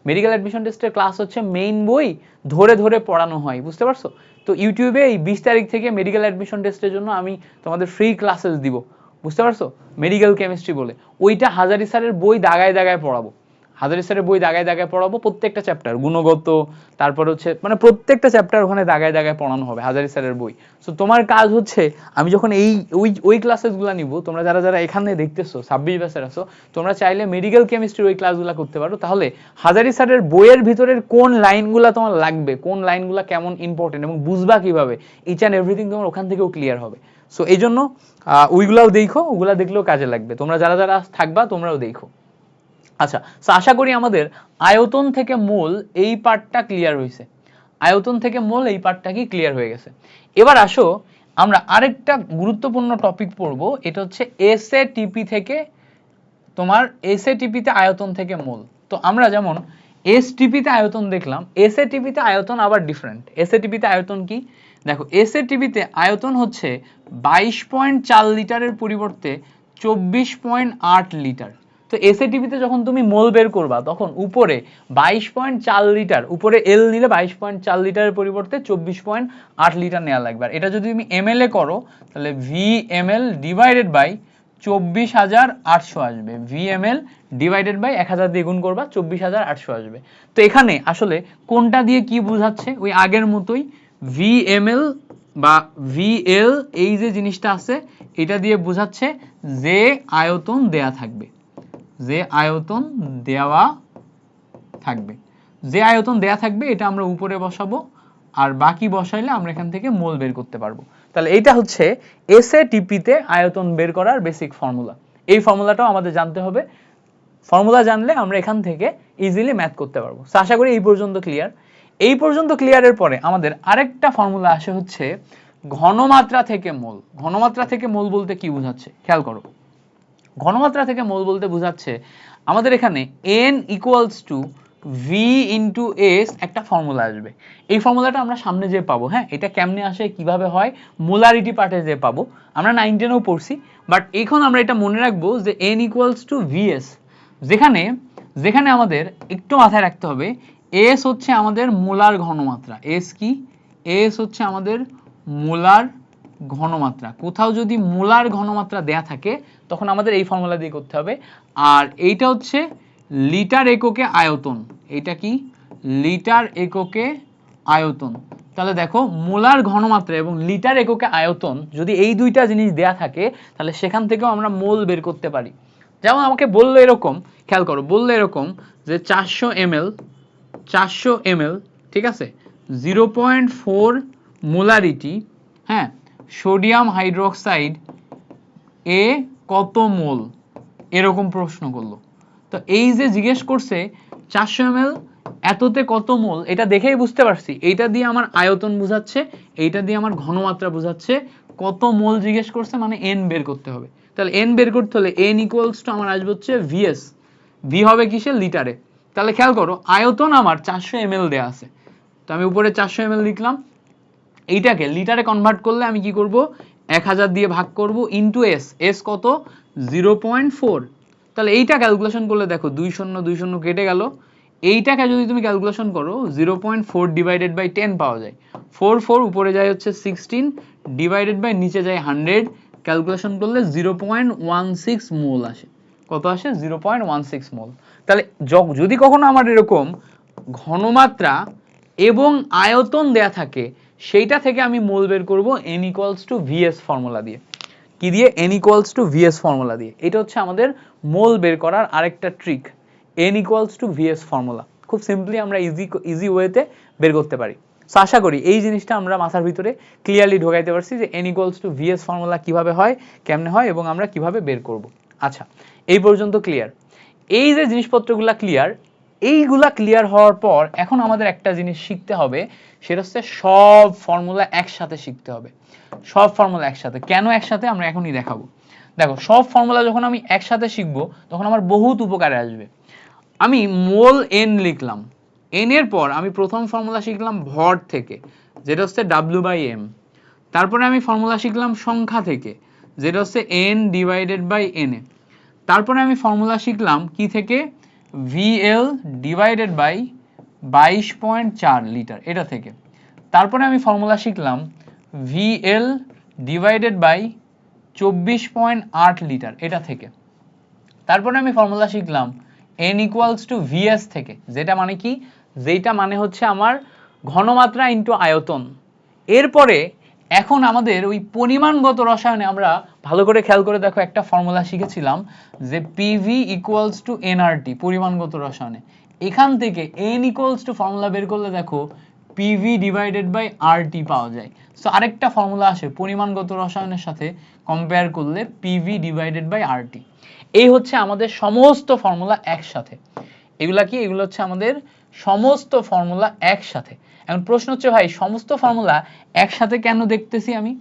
মেডিকেল অ্যাডমিশন টেস্টের ক্লাস হচ্ছে মেইন বই ধরে পড়ানো হয়, বুঝতে পারছো? তো ইউটিউবে এই 20 তারিখ থেকে মেডিকেল অ্যাডমিশন টেস্টের জন্য আমি তোমাদের ফ্রি ক্লাসেস দিব, বুঝতে পারছো? মেডিকেল কেমিস্ট্রি বলে, ওইটা হাজারি স্যারের বই দাগায় পড়াবো। হাজারি স্যারের বই দাগায় পড়াবো, প্রত্যেকটা চ্যাপ্টার গুণগত, তারপর হচ্ছে মানে প্রত্যেকটা চ্যাপ্টার ওখানে দাগায় পড়ানো হবে হাজারি স্যারের বই। সো তোমার কাজ হচ্ছে, আমি যখন ওই ক্লাসেসগুলো নিব, তোমরা যারা এখানে দেখতেছো 26 ব্যাচের আছো, তোমরা চাইলে মেডিকেল কেমিস্ট্রির ওই ক্লাসগুলো করতে পারো। তাহলে হাজারি স্যারের বইয়ের ভিতরের কোন লাইনগুলো তোমার লাগবে, কোন লাইনগুলো কেমন ইম্পর্টেন্ট এবং বুঝবা কিভাবে, ইচ অ্যান্ড এভরিথিং তোমার ওখান থেকেও ক্লিয়ার হবে। সো এই জন্য ওইগুলাও দেখো, ওগুলা দেখলেও কাজে লাগবে। তোমরা যারা থাকবা তোমরাও দেখো। আচ্ছা, সো আশা করি আমাদের আয়তন থেকে মোল এই পার্টটা ক্লিয়ার হয়েছে। আয়তন থেকে মোল এই পার্টটা কি ক্লিয়ার হয়ে গেছে? এবার আসো আমরা আরেকটা গুরুত্বপূর্ণ টপিক পড়বো, এটা হচ্ছে এসএটিপি থেকে তোমার এসএটিপিতে আয়তন থেকে মোল। তো আমরা যেমন এসটিপিতে আয়তন দেখলাম, এসএটিপিতে আয়তন আবার ডিফারেন্ট। এসএটিপিতে আয়তন কি? দেখো এসএটিপিতে আয়তন হচ্ছে 22.4 লিটারের পরিবর্তে 24.8 লিটার। তো এসএটিপিতে যখন তুমি মোল বের করবা, তখন উপরে 22.4 লিটার, উপরে এল নিলে 22.4 লিটারের পরিবর্তে 24.8 লিটার নেওয়া লাগবে। আর এটা যদি তুমি এমএল এ করো, তাহলে ভি এমএল ডিভাইডেড বাই 24,800 আসবে। VmL ডিভাইডেড বাই 1000 দিয়ে গুণ করবা, 24,800 আসবে। তো এখানে আসলে কোনটা দিয়ে কি বোঝাচ্ছে, ওই আগের মতোই VmL বা VL, এই যে জিনিসটা আছে এটা দিয়ে বোঝাচ্ছে যে আয়তন দেয়া থাকবে, যে আয়তন দেওয়া থাকবে, যে আয়তন দেয়া থাকবে এটা আমরা উপরে বসাবো, আর বাকি বসাইলে আমরা এখান থেকে মোল বের করতে পারবো। তাহলে এইটা হচ্ছে এসএটিপিতে আয়তন বের করার বেসিক ফর্মুলা। এই ফর্মুলাটাও আমাদের জানতে হবে, ফর্মুলা জানলে আমরা এখান থেকে ইজিলি ম্যাথ করতে পারবো। সো আশা করি এই পর্যন্ত ক্লিয়ার। এই পর্যন্ত ক্লিয়ারের পরে আমাদের আরেকটা ফর্মুলা আসে হচ্ছে ঘনমাত্রা থেকে মোল। ঘনমাত্রা থেকে মোল বলতে কি বোঝাচ্ছে খেয়াল করো। ঘনমাত্রা থেকে মোল বলতে বোঝাচ্ছে আমাদের এখানে n equals two v into S একটা ফর্মুলা আসবে। এই ফর্মুলাটা আমরা সামনে যে পাবো, হ্যাঁ এটা কেমনে আসে কিভাবে হয় মোলারিটি পার্টে যে পাবো, আমরা 9-10-এও পড়ছি, বাট এখন আমরা এটা মনে রাখবো যে n ইকুয়ালস টু vs, যেখানে যেখানে আমাদের একটু মাথায় রাখতে হবে s হচ্ছে আমাদের মোলার ঘনমাত্রা। s কি? s হচ্ছে আমাদের মোলার ঘনমাত্রা। কোথাও যদি মোলার ঘনমাত্রা দেয়া থাকে তখন আমাদের এই ফর্মুলা দিয়ে করতে হবে। আর এইটা হচ্ছে লিটার এককে আয়তন। এটা কি? লিটার এককে আয়তন। তাহলে দেখো মোলার ঘনমাত্রা এবং লিটার এককে আয়তন যদি এই দুইটা জিনিস দেয়া থাকে তাহলে সেখান থেকেও আমরা মোল বের করতে পারি। যেমন আমাকে বললো এরকম, খেয়াল করো, বললো এরকম যে 400 ml, ঠিক আছে, 0.4 মোলারিটি, হ্যাঁ, সোডিয়াম হাইড্রোক্সাইড এ কত মোল, এরকম প্রশ্ন করলো। তো এই যে জিজ্ঞেস করছে 400 ml এততে কত মোল, এটা দেখেই বুঝতে পারছি এইটা দিয়ে আমার আয়তন বোঝাচ্ছে, এইটা দিয়ে আমার ঘনমাত্রা বোঝাচ্ছে। কত মোল জিজ্ঞেস করছে মানে n বের করতে হবে। তাহলে n বের করতে হলে n ইকুয়ালস টু আমার আসবে হচ্ছে vs, v হবে কিসে? লিটারে। তাহলে খেয়াল করো আয়তন আমার 400 ml দেয়া আছে, তো আমি উপরে 400 ml লিখলাম, এইটাকে লিটারে কনভার্ট করলে আমি কি করব 1000 দিয়ে ভাগ করব ইনটু এস, এস কত? 0.4। তাহলে এইটা ক্যালকুলেশন করলে দেখো 2 শূন্য 2 শূন্য কেটে গেল, এইটাকে যদি তুমি ক্যালকুলেশন করো 0.4 ডিভাইডেড বাই 10 পাওয়া যায়। 4 4 উপরে যায় হচ্ছে 16 ডিভাইডেড বাই নিচে যায় 100, ক্যালকুলেশন করলে 0.16 মোল আসে। কত আসে? 0.16 মোল। তাহলে যদি কখনো আমার এরকম ঘনমাত্রা এবং আয়তন দেয়া থাকে সেইটা থেকে আমি মোল বের করব n equals two vs formula দিয়ে। কি দিয়ে? n equals two vs formula দিয়ে। এটা হচ্ছে আমাদের মোল বের করার আরেকটা trick, n equals two vs formula. খুব সিম্পলি আমরা ইজি ওয়েতে বের করতে পারি। সো আশা করি এই জিনিসটা আমরা মাথার ভিতরে ক্লিয়ারলি ঢোকাইতে পারছি যে n equals two vs formula কিভাবে হয়, কেমনে হয় এবং আমরা কিভাবে বের করব। আচ্ছা, এই পর্যন্ত ক্লিয়ার। এই যে জিনিসপত্রগুলো ক্লিয়ার, এইগুলা ক্লিয়ার হওয়ার পর এখন আমাদের একটা জিনিস শিখতে হবে, সেটা হচ্ছে সব ফর্মুলা একসাথে শিখতে হবে। সব ফর্মুলা একসাথে। কেন একসাথে আমরা এখনই দেখাবো। দেখো সব ফর্মুলা যখন আমি একসাথে শিখবো তখন আমার বহুত উপকারে আসবে। আমি মোল n লিখলাম, n এর পর আমি প্রথম ফর্মুলা শিখলাম ভর থেকে, যেটা হচ্ছে w/m। তারপরে আমি ফর্মুলা শিখলাম সংখ্যা থেকে, যেটা হচ্ছে n ডিভাইডেড বাই n এ। তারপরে আমি ফর্মুলা শিখলাম কি থেকে? VL ডিভাইডেড বাই 22.4 লিটার, এটা থেকে। তারপরে আমি ফর্মুলা শিখলাম VL ডিভাইডেড বাই 24.8 লিটার, এটা থেকে। তারপরে আমি ফর্মুলা শিখলাম n ইকুয়ালস টু vs থেকে, যেটা মানে কি? যেটা মানে হচ্ছে আমার ঘনমাত্রা ইনটু আয়তন। এরপরে এখন আমাদের ওই পরিমাণগত রসায়নে আমরা ভালো করে খেয়াল করে দেখো একটা ফর্মুলা শিখেছিলাম যে PV ইকুয়ালস টু nRT পরিমাণগত রসায়নে। এখান থেকে n ইকুয়ালস টু ফর্মুলা বের করলে দেখো PV ডিভাইডেড বাই RT পাওয়া যায়। সো আরেকটা ফর্মুলা আসে পরিমাণগত রসায়নের সাথে কম্পেয়ার করলে PV ডিভাইডেড বাই RT। এই হচ্ছে আমাদের সমস্ত ফর্মুলা একসাথে। এগুলা কি? এগুলো হচ্ছে আমাদের সমস্ত ফর্মুলা একসাথে। এখন প্রশ্ন হচ্ছে ভাই সমস্ত ফর্মুলা একসাথে কেন দেখতেছি আমি?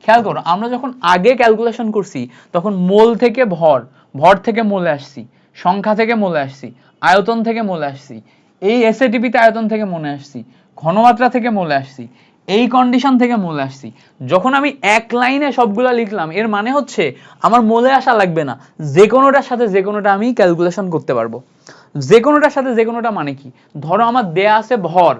খেয়াল করো আমরা যখন আগে ক্যালকুলেশন করছি তখন মোল থেকে ভর, ভর থেকে মোলে আসছি, সংখ্যা থেকে মোলে আসছি, আয়তন থেকে মোলে আসছি, এই এসএটিপিতে আয়তন থেকে মোলে আসছি, ঘনমাত্রা থেকে মোলে আসছি, এই কন্ডিশন থেকে মোলে আসছি। যখন আমি এক লাইনে সবগুলা লিখলাম এর মানে হচ্ছে আমার মোলে আসা লাগবে না, যে কোনোটার সাথে যে কোনোটা আমি ক্যালকুলেশন করতে পারবো। যে কোনোটার সাথে যে কোনোটা মানে কি? ধরো আমার দেয়া আছে ভর,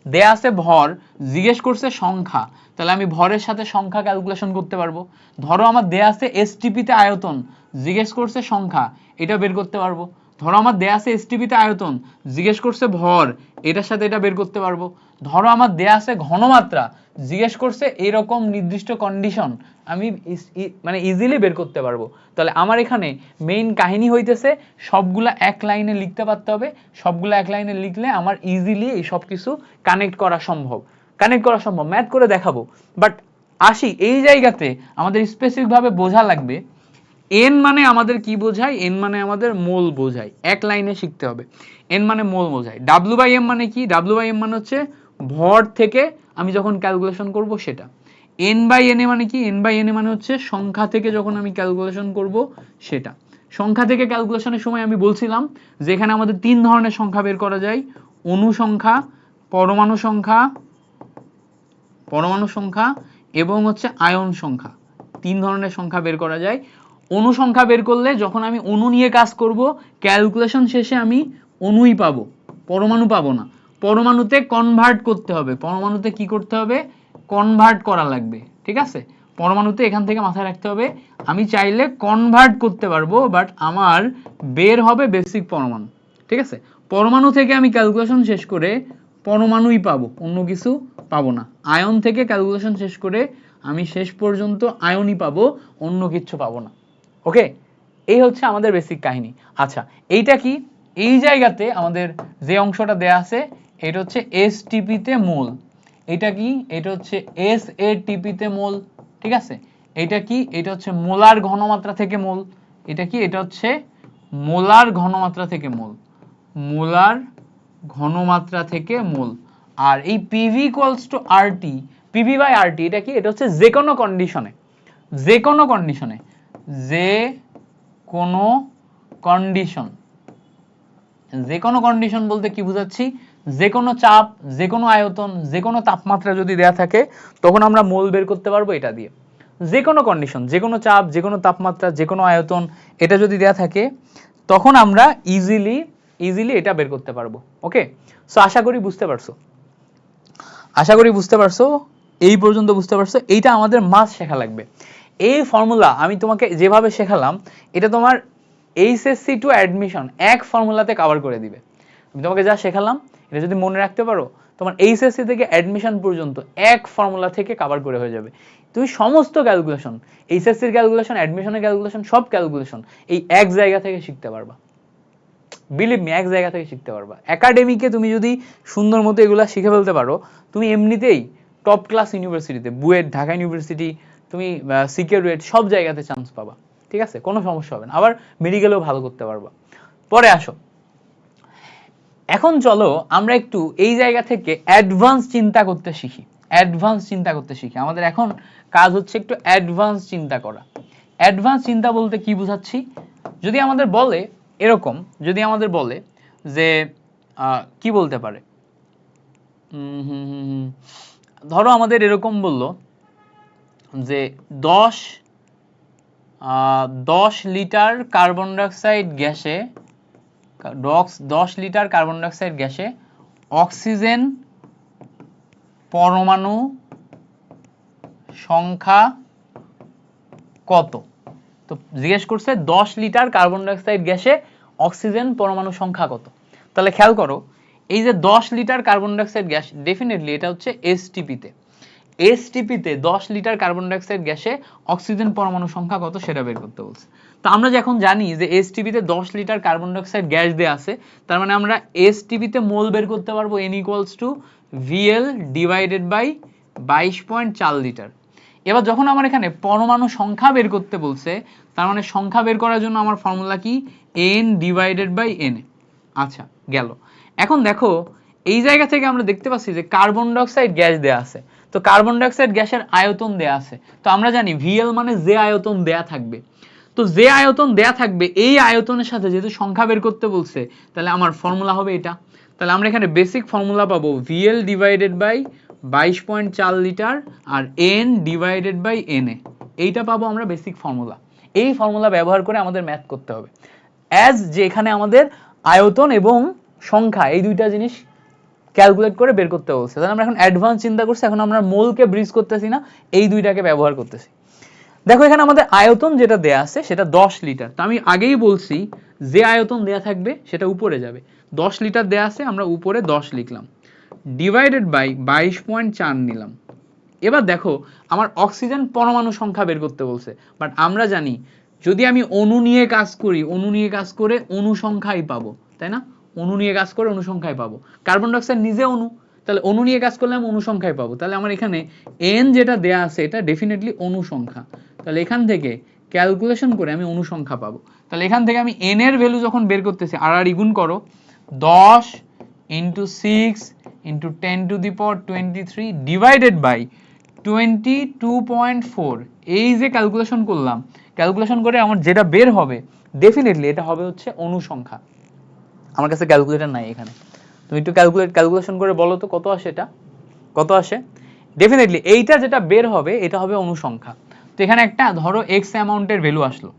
দেয়া আছে ভর, জিজ্ঞেস করছে সংখ্যা, তাহলে আমি ভরের সাথে সংখ্যা ক্যালকুলেশন করতে পারবো। ধরো আমার দেয়া আছে এসটিপিতে আয়তন, জিজ্ঞেস করছে সংখ্যা, এটা বের করতে পারবো। ধরো আমার দেয়া আছে এসটিপিতে আয়তন, জিজ্ঞেস করছে ভর, এটার সাথে এটা বের করতে পারবো। ধরো আমার দেয়া আছে ঘনমাত্রা, জিজ্ঞেস করছে এরকম নির্দিষ্ট কন্ডিশন, আমি মানে ইজিলি বের করতে পারবো। তাহলে আমার এখানে মেইন কাহিনী হইতেছে সবগুলা এক লাইনে লিখতে পারতে হবে, সবগুলা এক লাইনে লিখলে আমার ইজিলি এই সব কিছু কানেক্ট করা সম্ভব, ম্যাথ করে দেখাবো। বাট আসি এই জায়গাতে আমাদের স্পেসিফিক ভাবে বোঝা লাগবে এন মানে আমাদের কি বোঝায়, এন মানে আমাদের মোল বোঝায়, এক লাইনে শিখতে হবে। এন মানে মোল বোঝায়। ডাব্লিউ বাই এম মানে কি, ডাব্লিউ বাই এম মানে হচ্ছে ভর থেকে আমি যখন ক্যালকুলেশন করব সেটা। এন বাই এন এ মানে কি, এন বাই এন এ মানে হচ্ছে সংখ্যা থেকে যখন আমি ক্যালকুলেশন করব সেটা। সংখ্যা থেকে ক্যালকুলেশনের সময় আমি বলছিলাম যে এখানে আমাদের তিন ধরনের সংখ্যা বের করা যায়, অণু সংখ্যা, পরমাণু সংখ্যা এবং হচ্ছে আয়ন সংখ্যা। তিন ধরনের সংখ্যা বের করা যায়। অণু সংখ্যা বের করলে যখন আমি অণু নিয়ে কাজ করব, ক্যালকুলেশন শেষে আমি অণুই পাবো, পরমাণু পাবো না। পরমাণুতে কনভার্ট করতে হবে, পরমাণুতে কি করতে হবে, কনভার্ট করা লাগবে, ঠিক আছে। পরমাণুতে এখান থেকে মাথায় রাখতে হবে আমি চাইলে কনভার্ট করতে পারবো, বাট আমার বের হবে বেসিক পরমাণু, ঠিক আছে। পরমাণু থেকে আমি ক্যালকুলেশন শেষ করে পরমাণুই পাবো, অন্য কিছু পাবো না। আয়ন থেকে ক্যালকুলেশন শেষ করে আমি শেষ পর্যন্ত আয়নই পাবো, অন্য কিছু পাবো না। ওকে, এই হচ্ছে আমাদের বেসিক কাহিনী। আচ্ছা, এইটা কি, এই জায়গাতে আমাদের যে অংশটা দেয়া আছে এটা হচ্ছে এসটিপি তে মোল। এটা কি, এটা হচ্ছে এসএটিপি তে মোল, ঠিক আছে। এটা কি, এটা হচ্ছে মোলার ঘনমাত্রা থেকে মোল। এটা কি, এটা হচ্ছে মোলার ঘনমাত্রা থেকে মোল, মোলার ঘনমাত্রা থেকে মোল। আর এই PV equals to RT, PV by RT, এটা কি, এটা হচ্ছে যে কোনো কন্ডিশনে, যে কোনো কন্ডিশনে, যে কোনো কন্ডিশন, যে কোনো কন্ডিশন বলতে কি বুঝাচ্ছি, যে কোনো চাপ, যে কোনো আয়তন, যে কোনো তাপমাত্রা যদি দেয়া থাকে তখন আমরা মোল বের করতে পারবো এটা দিয়ে। যে কোনো কন্ডিশন, যে কোনো চাপ, যে কোনো তাপমাত্রা, যে কোনো আয়তন, এটা যদি দেয়া থাকে তখন আমরা ইজিলি এটা বের করতে পারবো। ওকে, সো আশা করি বুঝতে পারছো, এই পর্যন্ত বুঝতে পারছো। এইটা আমাদের মাস্ট শেখা লাগবে। এই ফর্মুলা আমি তোমাকে যেভাবে শেখালাম এটা তোমার এইচএসসি টু অ্যাডমিশন এক ফর্মুলাতে কভার করে দিবে। আমি তোমাকে যা শেখালাম এটা যদি মনে রাখতে পারো, তোমার এইচএসসি থেকে অ্যাডমিশন পর্যন্ত এক ফর্মুলা থেকে কভার করে হয়ে যাবে। তুমি সমস্ত ক্যালকুলেশন, এইচএসসির ক্যালকুলেশন, অ্যাডমিশনের ক্যালকুলেশন, সব ক্যালকুলেশন এই এক জায়গা থেকে শিখতে পারবা। বিলিভ মি, এক জায়গা থেকে শিখতে পারবা। একাডেমিকে তুমি যদি সুন্দর মতো এগুলা শিখে ফেলতে পারো, তুমি এমনিতেই টপ ক্লাস ইউনিভার্সিটিতে, বুয়েট, ঢাকা ইউনিভার্সিটি, তুমি সিকিউরেট সব জায়গাতে চান্স পাবা, ঠিক আছে, কোনো সমস্যা হবে না। আবার মেডিকেলেও ভালো করতে পারবা। পরে আসো, এখন চলো আমরা একটু এই জায়গা থেকে অ্যাডভান্স চিন্তা করতে শিখি। আমাদের এখন কাজ হচ্ছে একটু অ্যাডভান্স চিন্তা করা। অ্যাডভান্স চিন্তা বলতে কি বুঝাচ্ছি, যদি আমাদের বলে এরকম, যদি আমাদের বলে যে কি বলতে পারে, ধরো আমাদের এরকম বললো যে 10 লিটার কার্বন ডাইঅক্সাইড গ্যাসে 10 লিটার কার্বন ডাইঅক্সাইড গ্যাসে অক্সিজেন পরমাণু সংখ্যা কত। তো জিজ্ঞেস করছে 10 লিটার কার্বন ডাইঅক্সাইড গ্যাসে অক্সিজেন পরমাণু সংখ্যা কত। তাহলে খেয়াল করো, এই যে 10 litre carbon dioxide gas, definitely এটা হচ্ছে এসটিপিতে। 10 লিটার কার্বন ডাইঅক্সাইড গ্যাসে অক্সিজেন পরমাণু সংখ্যা কত সেটা বের করতে বলছে। তো আমরা যখন জানি যে এসটিপিতে 10 লিটার কার্বন ডাইঅক্সাইড গ্যাস দেয়া আছে, তার মানে আমরা এসটিপিতে মোল বের করতে পারবো n equals to VL divided by 22.4 litre. এবার যখন আমার এখানে পরমাণু সংখ্যা বের করতে বলছে, তার মানে সংখ্যা বের করার জন্য আমার ফর্মুলা কি, n ডিভাইডেড বাই n। আচ্ছা, গেল। এখন দেখো এই জায়গা থেকে আমরা দেখতে পাচ্ছি যে কার্বন ডাইঅক্সাইড গ্যাস দেয়া আছে, তো কার্বন ডাইঅক্সাইড গ্যাসের আয়তন দেয়া আছে। তো আমরা জানি VL মানে যে আয়তন দেয়া থাকবে, তো যে আয়তন দেয়া থাকবে এই আয়তনের সাথে যেহেতু সংখ্যা বের করতে বলছে, তাহলে আমার ফর্মুলা হবে এটা। তাহলে আমরা এখানে বেসিক ফর্মুলা পাবো VL ডিভাইডেড বাই 22.4 লিটার আর n ডিভাইডেড বাই na, এইটা পাবো আমরা বেসিক ফর্মুলা। এই ফর্মুলা ব্যবহার করে আমাদের ম্যাথ করতে হবে, অ্যাজ যে এখানে আমাদের আয়তন এবং সংখ্যা এই দুইটা জিনিস ক্যালকুলেট করে বের করতে বলছে। তাহলে আমরা এখন অ্যাডভান্স চিন্তা করছি, এখন আমরা মোলকে ব্রিজ করতেছি না, এই দুইটাকে ব্যবহার করতেছি। দেখো এখানে আমাদের আয়তন যেটা দেয়া আছে সেটা 10 লিটার। তো আমি আগেই বলছি যে আয়তন দেয়া থাকবে সেটা উপরে যাবে। 10 লিটার দেয়া আছে, আমরা উপরে 10 লিখলাম, ডিভাইডেড বাই 22.4 নিলাম। এবার দেখো আমার অক্সিজেন পরমাণু সংখ্যা বের করতে বলছে, বাট আমরা জানি যদি আমি অণু নিয়ে কাজ করি, অণু নিয়ে কাজ করে অণু সংখ্যাই পাবো, তাই না? অণু নিয়ে কাজ করে অণু সংখ্যাই পাবো। কার্বন ডাইঅক্সাইড নিজে অণু, তাহলে অণু নিয়ে কাজ করলে আমি অণু সংখ্যাই পাবো। তাহলে আমার এখানে এন যেটা দেয়া আছে এটা ডেফিনেটলি অণু সংখ্যা। তাহলে এখান থেকে ক্যালকুলেশন করে আমি অণু সংখ্যা পাবো। তাহলে এখান থেকে আমি এন এর ভ্যালু যখন বের করতেছি, আর গুণ করো 10 into 6 into 10 to the power 23 divided by 22.4। এই যে ক্যালকুলেশন করলাম, ক্যালকুলেশন করে আমার যেটা বের হবে ডেফিনেটলি এটা হবে হচ্ছে অণু সংখ্যা। আমার কাছে ক্যালকুলেটর নাই এখানে, তুমি একটু ক্যালকুলেশন করে বলো তো কত আসে, এটা কত আসে? ডেফিনেটলি এইটা যেটা বের হবে এটা হবে অণু সংখ্যা। তো এখানে একটা ধরো এক্স অ্যামাউন্টের ভ্যালু আসলো,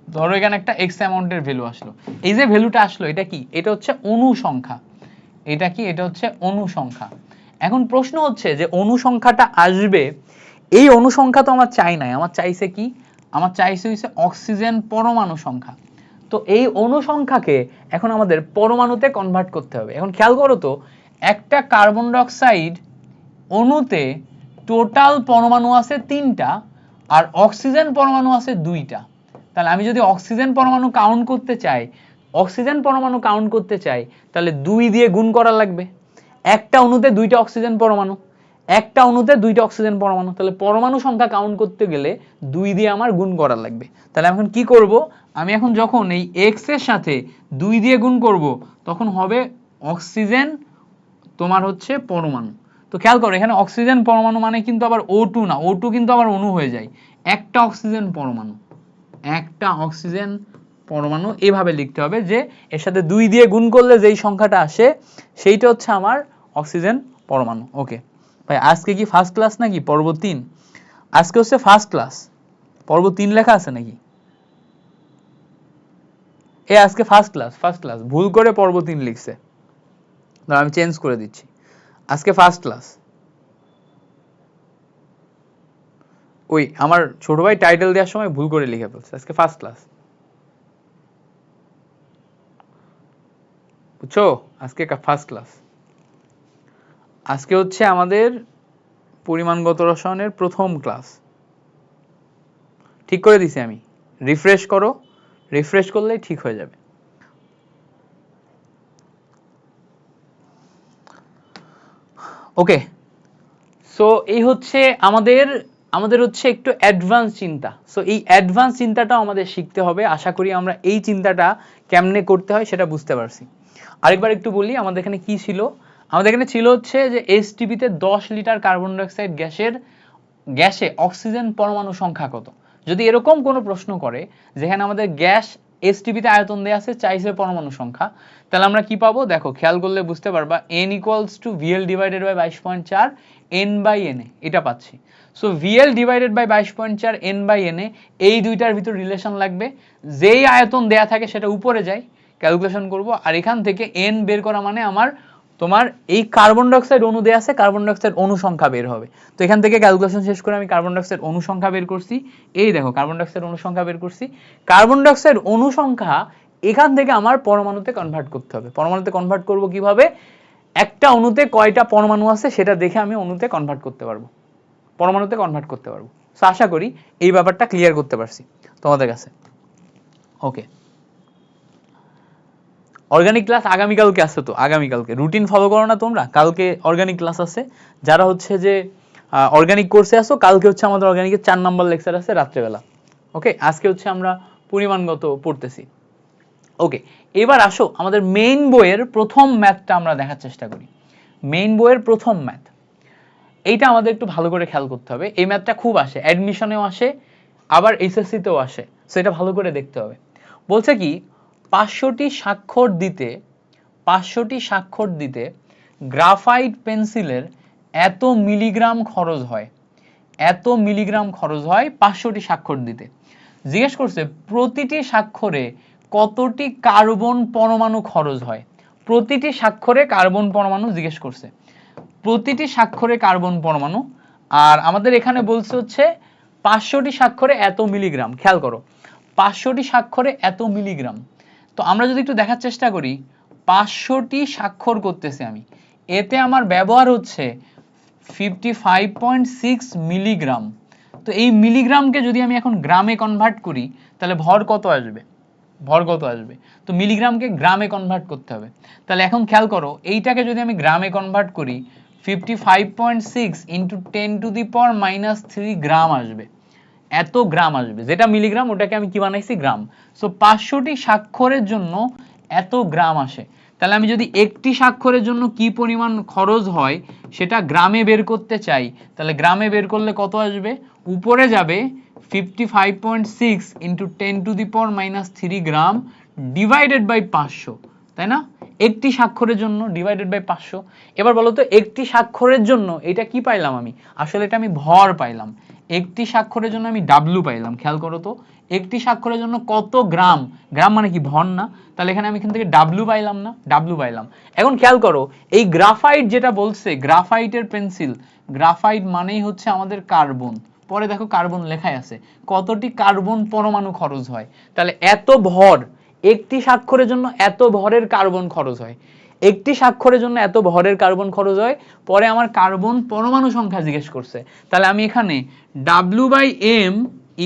ধরো এখানে একটা এক্স অ্যামাউন্টের ভ্যালু আসলো। এই যে ভ্যালুটা আসলো এটা কি? এটা হচ্ছে অণু সংখ্যা। এটা কি? এটা হচ্ছে অণু সংখ্যা। এখন প্রশ্ন হচ্ছে যে অণু সংখ্যাটা আসবে, এই অণু সংখ্যা তো আমার চাই নাই, আমার চাইছে কি? আমার চাইছে হইছে অক্সিজেন পরমাণু সংখ্যা। তো এই অণু সংখ্যাকে এখন আমাদের পরমাণুতে কনভার্ট করতে হবে। এখন খেয়াল করো তো, একটা কার্বন ডাইঅক্সাইড অণুতে টোটাল পরমাণু আছে 3টা আর অক্সিজেন পরমাণু আছে 2টা। তাহলে আমি যদি অক্সিজেন পরমাণু কাউন্ট করতে চাই, অক্সিজেন পরমাণু কাউন্ট করতে চাই, তাহলে 2 দিয়ে গুণ করা লাগবে। একটা অণুতে 2টা অক্সিজেন পরমাণু, একটা অণুতে 2টা অক্সিজেন পরমাণু, তাহলে পরমাণু সংখ্যা কাউন্ট করতে গেলে 2 দিয়ে আমার গুণ করা লাগবে। তাহলে এখন কি করব, আমি এখন যখন এই এক্স এর সাথে 2 দিয়ে গুণ করব তখন হবে অক্সিজেন তোমার হচ্ছে পরমাণু। তো খেয়াল করো এখানে অক্সিজেন পরমাণু মানে কিন্তু আবার O2 না, O2 কিন্তু আবার অণু হয়ে যায়। একটা অক্সিজেন পরমাণু, একটা অক্সিজেন পরমাণু, এভাবে লিখতে হবে যে এর সাথে 2 দিয়ে গুণ করলে যেই সংখ্যাটা আসে সেইটা হচ্ছে আমার অক্সিজেন পরমাণু। ওকে ভাই, আজকে কি ফার্স্ট ক্লাস নাকি পর্ব 3? আজকে হচ্ছে ফার্স্ট ক্লাস, পর্ব 3 লেখা আছে নাকি? আজকে ফার্স্ট ক্লাস, ফার্স্ট ক্লাস ভুল করে পর্ব 3 লিখছে, আমি চেঞ্জ করে দিচ্ছি, আজকে ফার্স্ট ক্লাস। ওই আমার ছোট ভাই টাইটেল দেওয়ার সময় ভুল করে লিখে ফেলছে, আজকে ফার্স্ট ক্লাস, বুঝছো? আজকে ফার্স্ট ক্লাস। আজকে হচ্ছে আমাদের পরিমাণগত রসায়নের প্রথম ক্লাস। ঠিক করে দিছি আমি, রিফ্রেশ করো, রিফ্রেশ করলেই ঠিক হয়ে যাবে। ওকে, সো এই হচ্ছে আমাদের হচ্ছে একটু অ্যাডভান্স চিন্তা। সো এই অ্যাডভান্স চিন্তাটাও আমাদের শিখতে হবে। আশা করি আমরা এই চিন্তাটা কেমনে করতে হয় সেটা বুঝতে পারছি। আরেকবার একটু বলি আমাদের এখানে কি ছিল। আমাদের এখানে ছিল হচ্ছে যে এসটিপিতে 10 লিটার কার্বন ডাইঅক্সাইড গ্যাসে অক্সিজেন পরমাণু সংখ্যা কত। যদি এরকম কোনো প্রশ্ন করে যেখানে আমাদের গ্যাস এসটিপিতে আয়তন দেয়া আছে, চাইছে পরমাণু সংখ্যা, তাহলে আমরা কি পাবো? দেখো খেয়াল করলে বুঝতে পারবা, n equals to VL divided by 22.4 n by na, এটা পাচ্ছি। So VL divided by 22.4 n by na, এই দুইটার ভিতর রিলেশন লাগবে। যেই আয়তন দেয়া থাকে সেটা উপরে যায়, ক্যালকুলেশন করব, আর এখান থেকে n বের করা মানে আমার তোমার এই কার্বন ডাইঅক্সাইড অণু দেয়া আছে, কার্বন ডাইঅক্সাইড অণু সংখ্যা বের হবে। তো এখান থেকে ক্যালকুলেশন শেষ করে আমি কার্বন ডাইঅক্সাইড অণু সংখ্যা বের করছি। এই দেখো কার্বন ডাইঅক্সাইড অণু সংখ্যা বের করছি। কার্বন ডাইঅক্সাইড অণু সংখ্যা এখান থেকে আমার পরমাণুতে কনভার্ট করতে হবে। পরমাণুতে কনভার্ট করব কিভাবে? একটা অণুতে কয়টা পরমাণু আছে সেটা দেখে আমি অণুতে কনভার্ট করতে পারবো, পরমাণুতে কনভার্ট করতে পারবো। সো আশা করি এই ব্যাপারটা ক্লিয়ার করতে পারছি তোমাদের কাছে। ওকে, অর্গানিক ক্লাস আগামীকালকে আছে, তো আগামীকালকে রুটিন ফলো করো না তোমরা? কালকে অর্গানিক ক্লাস আছে, যারা হচ্ছে যে অর্গানিক কোর্সে আসো, কালকে হচ্ছে আমাদের অর্গানিকের 4 নম্বর লেকচার আছে রাত্রেবেলা। ওকে, আজকে হচ্ছে আমরা পরিমাণগত পড়তেছি। ওকে, এবার আসো আমাদের মেইন বইয়ের প্রথম ম্যাথটা আমরা দেখার চেষ্টা করি। মেইন বইয়ের প্রথম ম্যাথ, এইটা আমাদের একটু ভালো করে খেয়াল করতে হবে। এই ম্যাথটা খুব আসে, অ্যাডমিশনেও আসে, আবার এইচএসসিতেও আসে, সেটা ভালো করে দেখতে হবে। বলছে কি 500টি স্বাক্ষর দিতে গ্রাফাইট পেন্সিলের এত মিলিগ্রাম খরচ হয়, এত মিলিগ্রাম খরচ হয় 500টি স্বাক্ষর দিতে। জিজ্ঞেস করছে প্রতিটি স্বাক্ষরে কতটি কার্বন পরমাণু খরচ হয়। প্রতিটি স্বাক্ষরে কার্বন পরমাণু জিজ্ঞেস করছে, প্রতিটি স্বাক্ষরে কার্বন পরমাণু। আর আমাদের এখানে বলছে হচ্ছে 500টি স্বাক্ষরে এত মিলিগ্রাম, খেয়াল করো 500টি স্বাক্ষরে এত মিলিগ্রাম। তো আমরা যদি একটু দেখার চেষ্টা করি, 500টি স্বাক্ষর করতেছি আমি, এতে আমার ব্যবহার হচ্ছে 55.6 মিলিগ্রাম। তো এই মিলিগ্রামকে যদি আমি এখন গ্রামে কনভার্ট করি তাহলে ভর কত আসবে, ভর কত আসবে? তো মিলিগ্রামকে গ্রামে কনভার্ট করতে হবে। তাহলে এখন খেয়াল করো, এইটাকে যদি আমি গ্রামে কনভার্ট করি 55.6 ইন্টু 10⁻³ গ্রাম আসবে, এত গ্রাম আসবে। যেটা মিলিগ্রাম ওটাকে আমি কি বানাইছি, গ্রাম। সো 500টি স্বাক্ষরের জন্য এত গ্রাম আসে। তাহলে আমি যদি একটি স্বাক্ষরের জন্য কি পরিমাণ খরচ হয় সেটা গ্রামে বের করতে চাই, তাহলে গ্রামে বের করলে কত আসবে, উপরে যাবে 55.6 ইন্টু 10⁻³ গ্রাম ডিভাইডেড বাই 500, তাই না? একটি স্বাক্ষরের জন্য ডিভাইডেড বাই 500। এবার বলো তো একটি স্বাক্ষরের জন্য এটা কি পাইলাম আমি, আসলে এটা আমি ভর পাইলাম। একটি স্বাক্ষরের জন্য আমি ডাব্লু পাইলাম, খেয়াল করো তো একটি স্বাক্ষরের জন্য কত গ্রাম, গ্রাম মানে কি ভর না, তাহলে এখানে আমি এখান থেকে ডাব্লু পাইলাম না, ডাব্লু পাইলাম। এখন খেয়াল করো এই গ্রাফাইট যেটা বলছে, গ্রাফাইটের পেন্সিল, গ্রাফাইট মানেই হচ্ছে আমাদের কার্বন। পরে দেখো কার্বন লেখাই আছে, কতটি কার্বন পরমাণু খরচ হয়, তাহলে এত ভর, একটি স্বাক্ষরের জন্য এত ভরের কার্বন খরচ হয়, একটি স্বাক্ষরের জন্য এত ভরের কার্বন খরচ হয়। পরে আমার কার্বন পরমাণু সংখ্যা জিজ্ঞেস করছে, তাহলে আমি এখানে W/m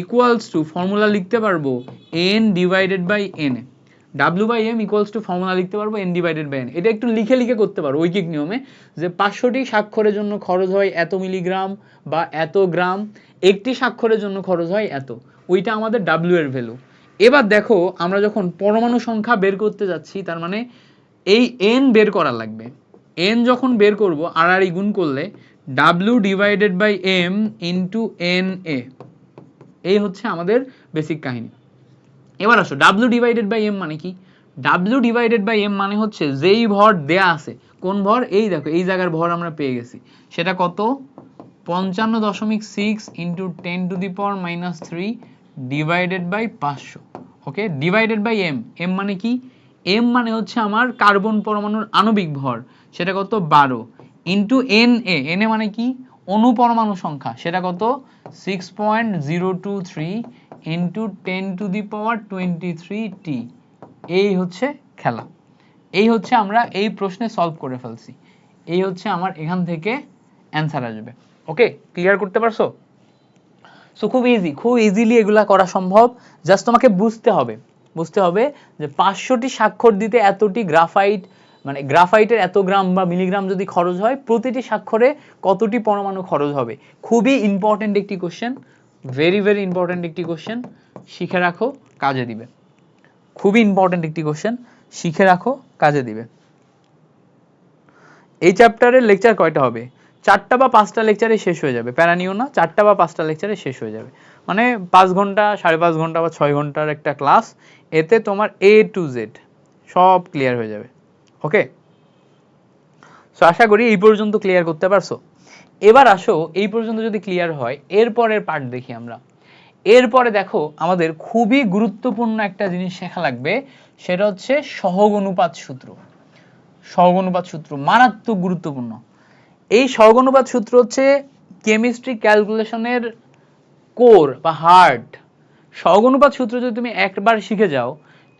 ইকুয়ালস টু ফর্মুলা লিখতে পারবো n divided by n। W/m equals to formula লিখতে পারবো n ডিভাইডেড বাই n। এটা একটু লিখে লিখে করতে পারো ঐকিক নিয়মে, যে 500টি স্বাক্ষরের জন্য খরচ হয় এত মিলিগ্রাম বা এত গ্রাম, একটি স্বাক্ষরের জন্য খরচ হয় এত, ওইটা আমাদের W এর ভ্যালু। এবার দেখো আমরা যখন পরমাণু সংখ্যা বের করতে যাচ্ছি, তার মানে এই n বের করা লাগবে। n যখন বের করব আর গুণ করলে W divided by m into NA, এই হচ্ছে আমাদের বেসিক কাহিনী। এবার আসো W ডিভাইডেড বাই m মানে কি, W ডিভাইডেড বাই m মানে হচ্ছে যেই ভর দেয়া আছে, কোন ভর, এই দেখো এই জায়গার ভর আমরা পেয়ে গেছি, সেটা কত 55.6 into 10⁻³ divided by 500। Okay, divided by m, m মানে কি, m মানে হচ্ছে আমার কার্বন পরমাণুর আণবিক ভর, সেটা কত 12, ইন্টু Na, Na মানে কি অণু পরমাণু সংখ্যা, সেটা কত 6.023 ইন্টু 10⁻23T। এই হচ্ছে খেলা, এই হচ্ছে আমরা এই প্রশ্নে সলভ করে ফেলছি, এই হচ্ছে আমার এখান থেকে অ্যান্সার আসবে। ওকে, ক্লিয়ার করতে পারছো? সো খুব ইজি, খুব ইজিলি এগুলা করা সম্ভব, জাস্ট তোমাকে বুঝতে হবে, বুঝতে হবে যে 500টি স্বাক্ষর দিতে এতটি গ্রাফাইট, মানে গ্রাফাইটের এত গ্রাম বা মিলিগ্রাম যদি খরচ হয়, প্রতিটি স্বাক্ষরে কতটি পরমাণু খরচ হবে। খুবই ইম্পর্টেন্ট একটি কোশ্চেন, ভেরি ভেরি ইম্পর্টেন্ট একটি কোশ্চেন, শিখে রাখো কাজে দিবে। খুবই ইম্পর্টেন্ট একটি কোশ্চেন, শিখে রাখো কাজে দিবে। এই চ্যাপ্টারের লেকচার কয়টা হবে, 4টা বা 5টা লেকচারে শেষ হয়ে যাবে, প্যারা নিও না, 4টা বা 5টা লেকচারে শেষ হয়ে যাবে, মানে 5 ঘন্টা 5.5 ঘন্টা বা 6 ঘন্টার একটা ক্লাস, এতে তোমার A to Z সব ক্লিয়ার হয়ে যাবে। ওকে, সো আশা করি এই পর্যন্ত ক্লিয়ার করতে পারছো। এবার আসো এই পর্যন্ত যদি ক্লিয়ার হয়, এরপরের পার্ট দেখি আমরা। এরপরে দেখো আমাদের খুবই গুরুত্বপূর্ণ একটা জিনিস শেখা লাগবে, সেটা হচ্ছে সহগ অনুপাত সূত্র। সহগ অনুপাত সূত্র মারাত্মক গুরুত্বপূর্ণ। এই সহগ অনুপাত সূত্র হচ্ছে কেমিস্ট্রি ক্যালকুলেশনের কোর বা হার্ট। সহগ অনুপাত সূত্র যদি তুমি একবার শিখে যাও,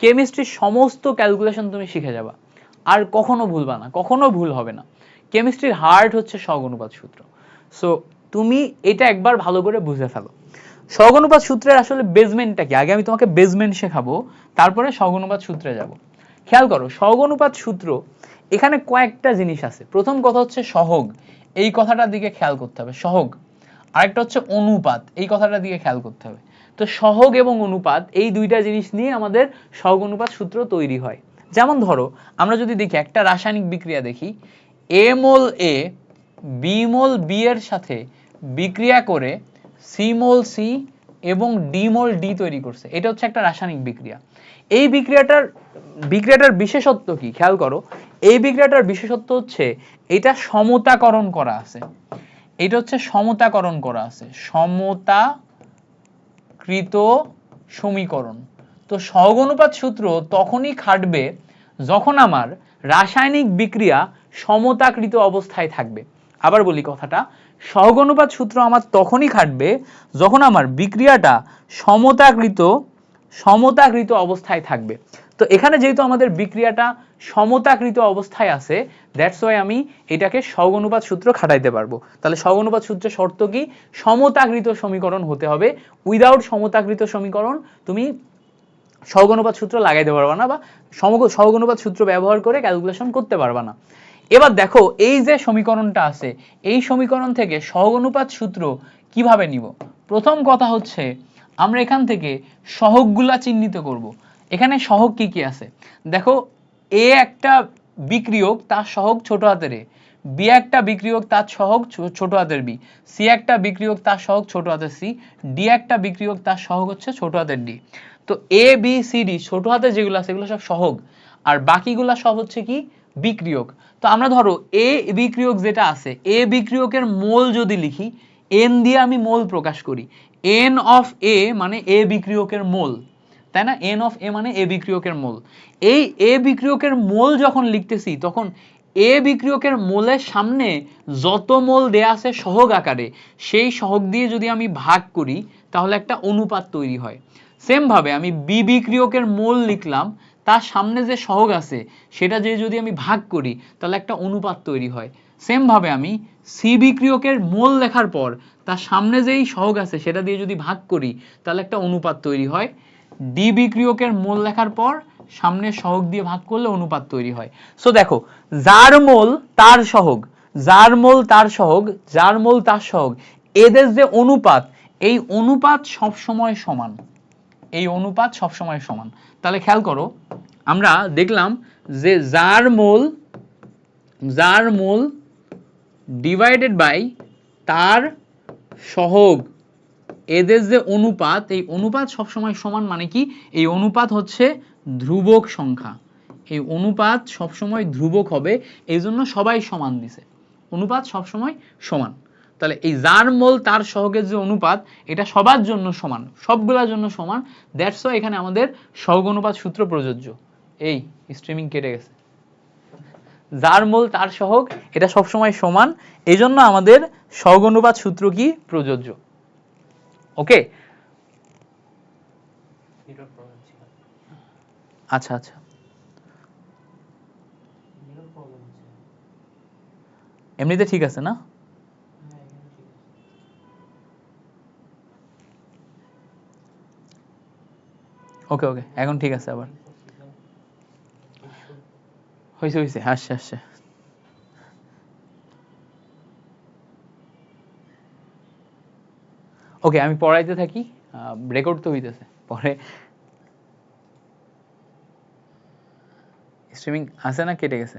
কেমিস্ট্রির সমস্ত ক্যালকুলেশন তুমি শিখে যাবা, আর কখনো ভুলবা না, কখনো ভুল হবে না। কেমিস্ট্রির হার্ট হচ্ছে সহগ অনুপাত সূত্র। সো তুমি এটা একবার ভালো করে বুঝে ফেলো। সহগ অনুপাত সূত্রের আসলে বেসমেন্টটা কি, আগে আমি তোমাকে বেসমেন্ট শেখাবো, তারপরে সহগ অনুপাত সূত্রে যাব। খেয়াল করো সহগ অনুপাত সূত্র, এখানে কয়েকটা জিনিস আছে। প্রথম কথা হচ্ছে সহগ, এই কথাটার দিকে খেয়াল করতে হবে, সহগ। আরেকটা হচ্ছে অনুপাত, এই কথাটার দিকে খেয়াল করতে হবে। তো সহগ এবং অনুপাত এই দুইটা জিনিস নিয়ে আমাদের সহগ অনুপাত সূত্র তৈরি হয়। যেমন ধরো আমরা যদি দেখি একটা রাসায়নিক বিক্রিয়া দেখি, A mole A B mole B এর সাথে বিক্রিয়া করে C মোল C এবং D মোল D তৈরি করছে, এটা হচ্ছে একটা রাসায়নিক বিক্রিয়া। এই বিক্রিয়াটার বিশেষত্ব কি, খেয়াল করো, এই বিক্রিয়াটার বিশেষত্ব হচ্ছে এটা সমতাকরণ করা আছে, এটা হচ্ছে সমতাকরণ করা আছে, সমতাকৃত সমীকরণ। তো সহগ অনুপাত সূত্র তখনই খাটবে যখন আমার রাসায়নিক বিক্রিয়া সমতাকৃত অবস্থায় থাকবে। আবার বলি কথাটা, সহগ অনুপাত সূত্র আমার তখনই খাটবে যখন আমার বিক্রিয়াটা সমতাকৃত অবস্থায় থাকবে। তো এখানে যেহেতু আমাদের বিক্রিয়াটা সমতাকৃত অবস্থায় আছে, দ্যাটস ওয়াই আমি এটাকে সহগ অনুপাত সূত্র খাটাইতে পারবো। তাহলে সহগ অনুপাত সূত্রের শর্ত কি? সমতাকৃত সমীকরণ হতে হবে। উইদাউট সমতাকৃত সমীকরণ তুমি সহগ অনুপাত সূত্র লাগাইতে পারবা না, বা সহগ অনুপাত সূত্র ব্যবহার করে ক্যালকুলেশন করতে পারবা না। এবার দেখো এই যে সমীকরণটা আছে, এই সমীকরণ থেকে সহগ অনুপাত সূত্র কিভাবে নিব? প্রথম কথা হচ্ছে আমরা এখান থেকে সহগগুলা চিহ্নিত করব। এখানে সহগ কি কি আছে দেখো, এ একটা বিক্রিয়ক, তার সহগ ছোট হাতের এ, বি একটা বিক্রিয়ক, তার সহগ ছোট হাতের বি, সি একটা বিক্রিয়ক, তার সহগ ছোট হাতের সি, ডি একটা বিক্রিয়ক, তার সহগ হচ্ছে ছোট হাতের ডি। তো এ বি সি ডি ছোট হাতে যেগুলো আছে সেগুলো সব সহগ, আর বাকিগুলা সব হচ্ছে কি বিক্রিয়ক। তো আমরা ধরো এ বিক্রিয়ক যেটা আছে, এ বিক্রিয়কের মোল যদি লিখি, এন দিয়ে আমি মোল প্রকাশ করি, এন অফ এ মানে এ বিক্রিয়কের মোল, তাই না? এন অফ এ মানে এ বিক্রিয়কের মোল। এই এ বিক্রিয়কের মোল যখন লিখতেছি তখন এ বিক্রিয়কের মোলের সামনে যত মোল দেয়া আছে সহগ আকারে, সেই সহগ দিয়ে যদি আমি ভাগ করি তাহলে একটা অনুপাত তৈরি হয়। সেম ভাবে আমি বি বিক্রিয়কের মোল লিখলাম, তার সামনে যে সহগ আছে সেটা দিয়ে যদি আমি ভাগ করি তাহলে একটা অনুপাত তৈরি হয়। সেম ভাবে আমি সি বিক্রিয়কের মোল লেখার পর তার সামনে যেই সহগ আছে সেটা দিয়ে যদি ভাগ করি তাহলে একটা অনুপাত তৈরি হয়। ডি বিক্রিয়কের মোল লেখার পর সামনে সহগ দিয়ে ভাগ করলে অনুপাত তৈরি হয়। সো দেখো, যার মোল তার সহগ, যার মোল তার সহগ, যার মোল তার সহগ, এদের যে অনুপাত, এই অনুপাত সব সময় সমান, এই অনুপাত সব সময় সমান। তাহলে খেয়াল করো, আমরা দেখলাম যে যার মোল ডিভাইডেড বাই তার সহগ, এদের যে অনুপাত, এই অনুপাত সবসময় সমান। মানে কি? এই অনুপাত হচ্ছে ধ্রুবক সংখ্যা, এই অনুপাত সবসময় ধ্রুবক হবে, এই জন্য সবাই সমান দিছে, অনুপাত সবসময় সমান। তাহলে এই যার মোল তার সহগের যে অনুপাত, এটা সবার জন্য সমান, সবগুলোর জন্য সমান। দ্যাটস ওয়াই এখানে আমাদের সহগ অনুপাত সূত্র প্রযোজ্য। এই স্ট্রিমিং কেটে গেছে। যার মোল তার সহগ এটা সবসময় সমান, এই জন্য আমাদের সহগ অনুপাত সূত্র কি প্রযোজ্য। ওকে, আচ্ছা আচ্ছা, এমনিতে ঠিক আছে না? ওকে ওকে, এখন ঠিক আছে। আবার হয়েছে হয়েছে, আসছে আসছে। ওকে, আমি পড়াইতে থাকি, রেকর্ড তো হইতেছে পরে। স্ট্রিমিং আছে না কেটে গেছে?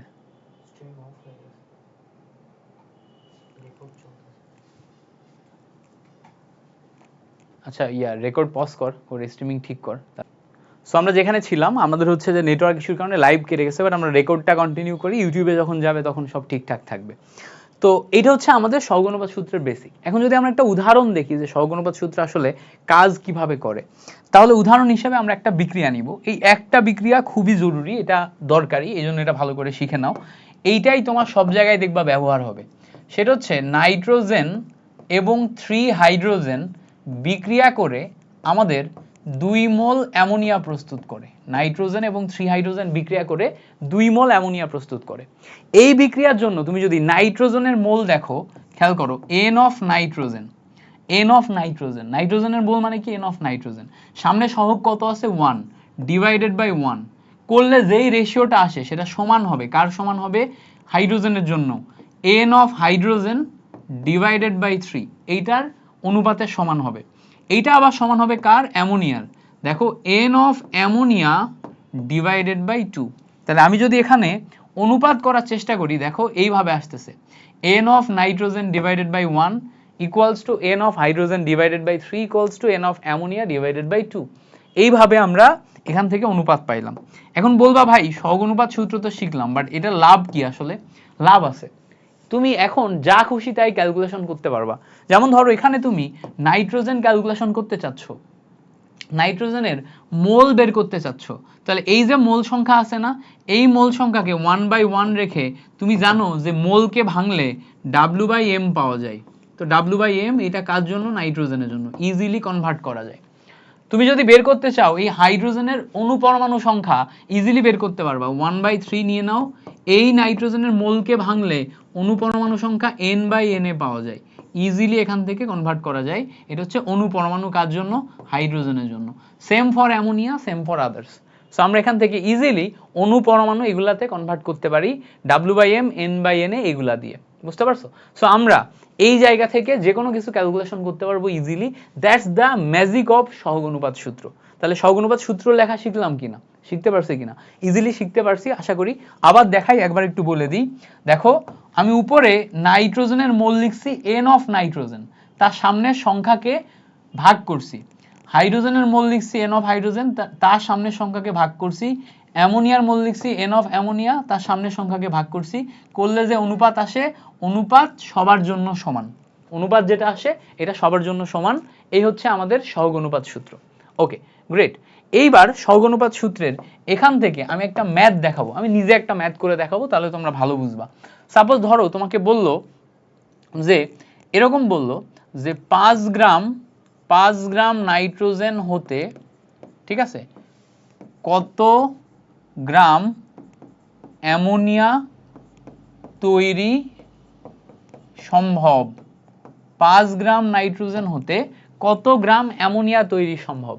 আচ্ছা, রেকর্ড পজ কর, ওর স্ট্রিমিং ঠিক কর। সো আমরা যেখানে ছিলাম, আমাদের হচ্ছে যে নেটওয়ার্ক ইস্যুর কারণে লাইভ কেটে গেছে, বাট আমরা রেকর্ডটা কন্টিনিউ করি, ইউটিউবে যখন যাবে তখন সব ঠিকঠাক থাকবে। তো এটা হচ্ছে আমাদের সহগ অনুপাত সূত্রের বেসিক। এখন যদি আমরা একটা উদাহরণ দেখি যে সহগ অনুপাত সূত্র আসলে কাজ কিভাবে করে, তাহলে উদাহরণ হিসেবে আমরা একটা বিক্রিয়া নিব। এই একটা বিক্রিয়া খুবই জরুরি, এটা দরকারি, এই জন্য এটা ভালো করে শিখে নাও। এইটাই তোমার সব জায়গায় দেখবা ব্যবহার হবে। সেটা হচ্ছে নাইট্রোজেন এবং 3 হাইড্রোজেন বিক্রিয়া করে আমাদের 2 মোল অ্যামোনিয়া প্রস্তুত করে। নাইট্রোজেন এবং 3 হাইড্রোজেন বিক্রিয়া করে 2 মোল অ্যামোনিয়া প্রস্তুত করে। এই বিক্রিয়ার জন্য তুমি যদি নাইট্রোজেনের মোল দেখো, খেয়াল করো, N of nitrogen, N of nitrogen, নাইট্রোজেনের মোল মানে কি? N of nitrogen. সামনে সহগ কত আছে? 1 ডিভাইডেড বাই 1 করলে যেই রেশিওটা আসে সেটা সমান হবে, কার সমান হবে? হাইড্রোজেনের জন্য n of hydrogen divided by 3, এইটার অনুপাতের সমান হবে। এইটা আবার সমান হবে কার? অ্যামোনিয়ার। দেখো, n of ammonia divided by 2। তাহলে আমি যদি এখানে অনুপাত করার চেষ্টা করি, দেখো এইভাবে আসতেছে, n of nitrogen divided by 1 equals to n of hydrogen divided by 3 equals to n of ammonia divided by 2। এইভাবে আমরা এখান থেকে অনুপাত পাইলাম। এখন বলবা ভাই সহগ অনুপাত সূত্র তো শিখলাম, বাট এটা লাভ কি? আসলে লাভ আছে, তুমি এখন যা খুশি তাই ক্যালকুলেশন করতে পারবা। যেমন ধরো এখানে তুমি নাইট্রোজেন ক্যালকুলেশন করতে চাচ্ছ, নাইট্রোজেনের মোল বের করতে চাচ্ছ, তাহলে এই যে মোল সংখ্যা আছে না, এই মোল সংখ্যাকে 1/1 রেখে তুমি জানো যে মোলকে ভাঙলে W/M পাওয়া যায়। তো W/M এটা কার জন্য? নাইট্রোজেনের জন্য। ইজিলি কনভার্ট করা যায়। তুমি যদি বের করতে চাও এই হাইড্রোজেনের অণু পরমাণু সংখ্যা ইজিলি বের করতে পারবা। 1/3 নিয়ে নাও, এই নাইট্রোজেনের মোলকে ভাঙলে অণু পরমাণু সংখ্যা N/Na পাওয়া যায়। ইজিলি এখান থেকে কনভার্ট করা যায়। এটা হচ্ছে অণু পরমাণু কার জন্য? হাইড্রোজেনের জন্য। Same for ammonia, same for others. So আমরা এখান থেকে ইজিলি অণু পরমাণু এগুলাতে কনভার্ট করতে পারি W/M, N/Na এগুলা দিয়ে। বুঝতে পারছো? সো আমরা এই জায়গা থেকে যে কোনো কিছু ক্যালকুলেশন করতে পারবো easily. That's the magic of সহগ অনুপাত সূত্র। তাহলে সহগ অনুপাত সূত্র লেখা শিখলাম কিনা, শিখতে পারছি কিনা? ইজিলি শিখতে পারছি আশা করি। আবার দেখাই, একবার একটু বলে দিই। দেখো আমি উপরে নাইট্রোজেনের মোল লিখছি N অফ নাইট্রোজেন, তার সামনের সংখ্যাকে ভাগ করছি। হাইড্রোজেনের মোল লিখছি N অফ হাইড্রোজেন, তার সামনের সংখ্যাকে ভাগ করছি। অ্যামোনিয়ার মোল লিখছি N অফ অ্যামোনিয়া, তার সামনের সংখ্যাকে ভাগ করছি। করলে যে অনুপাত আসে, অনুপাত সবার জন্য সমান। অনুপাত যেটা আসে এটা সবার জন্য সমান। এই হচ্ছে আমাদের সহগ অনুপাত সূত্র। ওকে, গ্রেট। এইবার সহগ অনুপাত সূত্রের এখান থেকে আমি একটা ম্যাথ দেখাবো। আমি নিজে একটা ম্যাথ করে দেখাবো, তাহলে তোমরা ভালো বুঝবা। সাপোজ ধরো তোমাকে বললো যে, এরকম বললো যে 5 গ্রাম নাইট্রোজেন হতে, ঠিক আছে, কত গ্রাম অ্যামোনিয়া তৈরি সম্ভব? 5 গ্রাম নাইট্রোজেন হতে কত গ্রাম অ্যামোনিয়া তৈরি সম্ভব?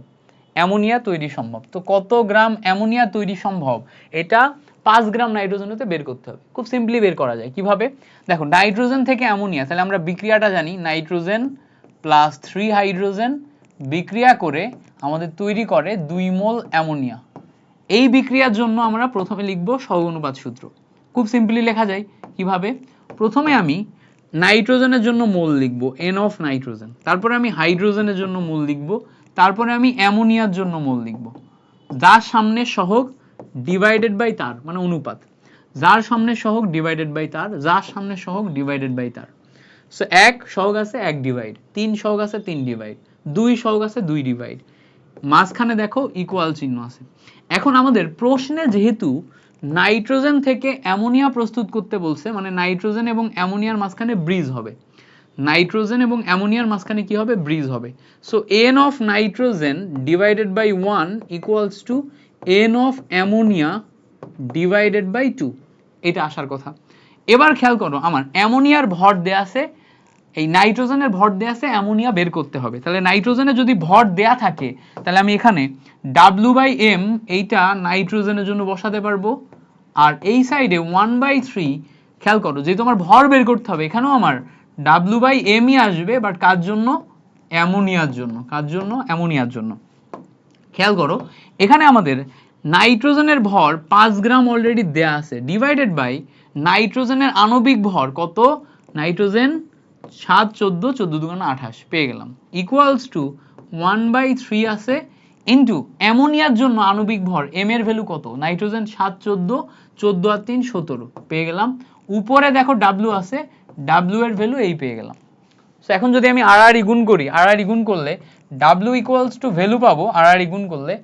অ্যামোনিয়া তৈরি সম্ভব। তো কত গ্রাম অ্যামোনিয়া তৈরি সম্ভব এটা 5 গ্রাম নাইট্রোজেন হতে বের করতে হবে। খুব সিম্পলি বের করা যায়। কিভাবে? দেখো নাইট্রোজেন থেকে অ্যামোনিয়া, তাহলে আমরা বিক্রিয়াটা জানি, নাইট্রোজেন প্লাস 3 হাইড্রোজেন বিক্রিয়া করে আমাদের তৈরি করে 2 মোল অ্যামোনিয়া। এই বিক্রিয়ার জন্য আমরা প্রথমে লিখব সহগ অনুপাত সূত্র। খুব সিম্পলি লেখা যায়। কিভাবে? প্রথমে আমি নাইট্রোজেনের জন্য মোল লিখব N অফ নাইট্রোজেন, তারপরে আমি হাইড্রোজেনের জন্য মোল লিখব, তারপরে আমি অ্যামোনিয়ার জন্য মোল লিখব। যার সামনে সহগ ডিভাইডেড বাই তার, মানে অনুপাত। যার সামনে সহগ ডিভাইডেড বাই তার, যার সামনে সহগ ডিভাইডেড বাই তার। সো 1 সহগ আছে 1 ডিভাইড, 3 সহগ আছে 3 ডিভাইড, 2 সহগ আছে 2 ডিভাইড, মাঝখানে দেখো ইকুয়াল চিহ্ন আছে। এখন আমাদের প্রশ্নে যেহেতু নাইট্রোজেন থেকে অ্যামোনিয়া প্রস্তুত করতে বলছে, মানে নাইট্রোজেন এবং অ্যামোনিয়ার মাঝখানে ব্রিজ হবে। নাইট্রোজেন এবং অ্যামোনিয়ার মাঝখানে কি হবে? ব্রিজ হবে। So N of nitrogen divided by 1 equals to N of ammonia divided by 2। এটা আসার কথা। এবার খেয়াল করো, আমার অ্যামোনিয়ার ভর দেয়া আছে, এই নাইট্রোজেনের ভর দেয়া আছে, অ্যামোনিয়া বের করতে হবে। তাহলে নাইট্রোজেনের যদি ভর দেয়া থাকে, তাহলে আমি এখানে W/M এইটা নাইট্রোজেনের জন্য বসাতে পারবো। আর এই সাইডে 1/3, খেয়াল করো যেহেতু আমার ভর বের করতে হবে, এখানেও আমার W/M ই আসবে, বাট কার জন্য? অ্যামোনিয়ার জন্য। কার জন্য? অ্যামোনিয়ার জন্য। খেয়াল করো এখানে আমাদের নাইট্রোজেনের ভর 5 গ্রাম অলরেডি দেয়া আছে, ডিভাইডেড বাই নাইট্রোজেনের আণবিক ভর কত? নাইট্রোজেন 7 14 14 দুগুণে 28 পেয়ে গেলাম, ইকুয়ালস টু 1/3 আছে ইনটু অ্যামোনিয়ার জন্য আণবিক ভর m এর ভ্যালু কত? নাইট্রোজেন 7 14 14 আর 3 17 পেয়ে গেলাম। উপরে দেখো W আছে, W এর ভ্যালু এই পেয়ে গেলাম। সো এখন যদি আমি RR গুণ করি, RR গুণ করলে W ইকুয়ালস টু ভ্যালু পাবো, RR গুণ করলে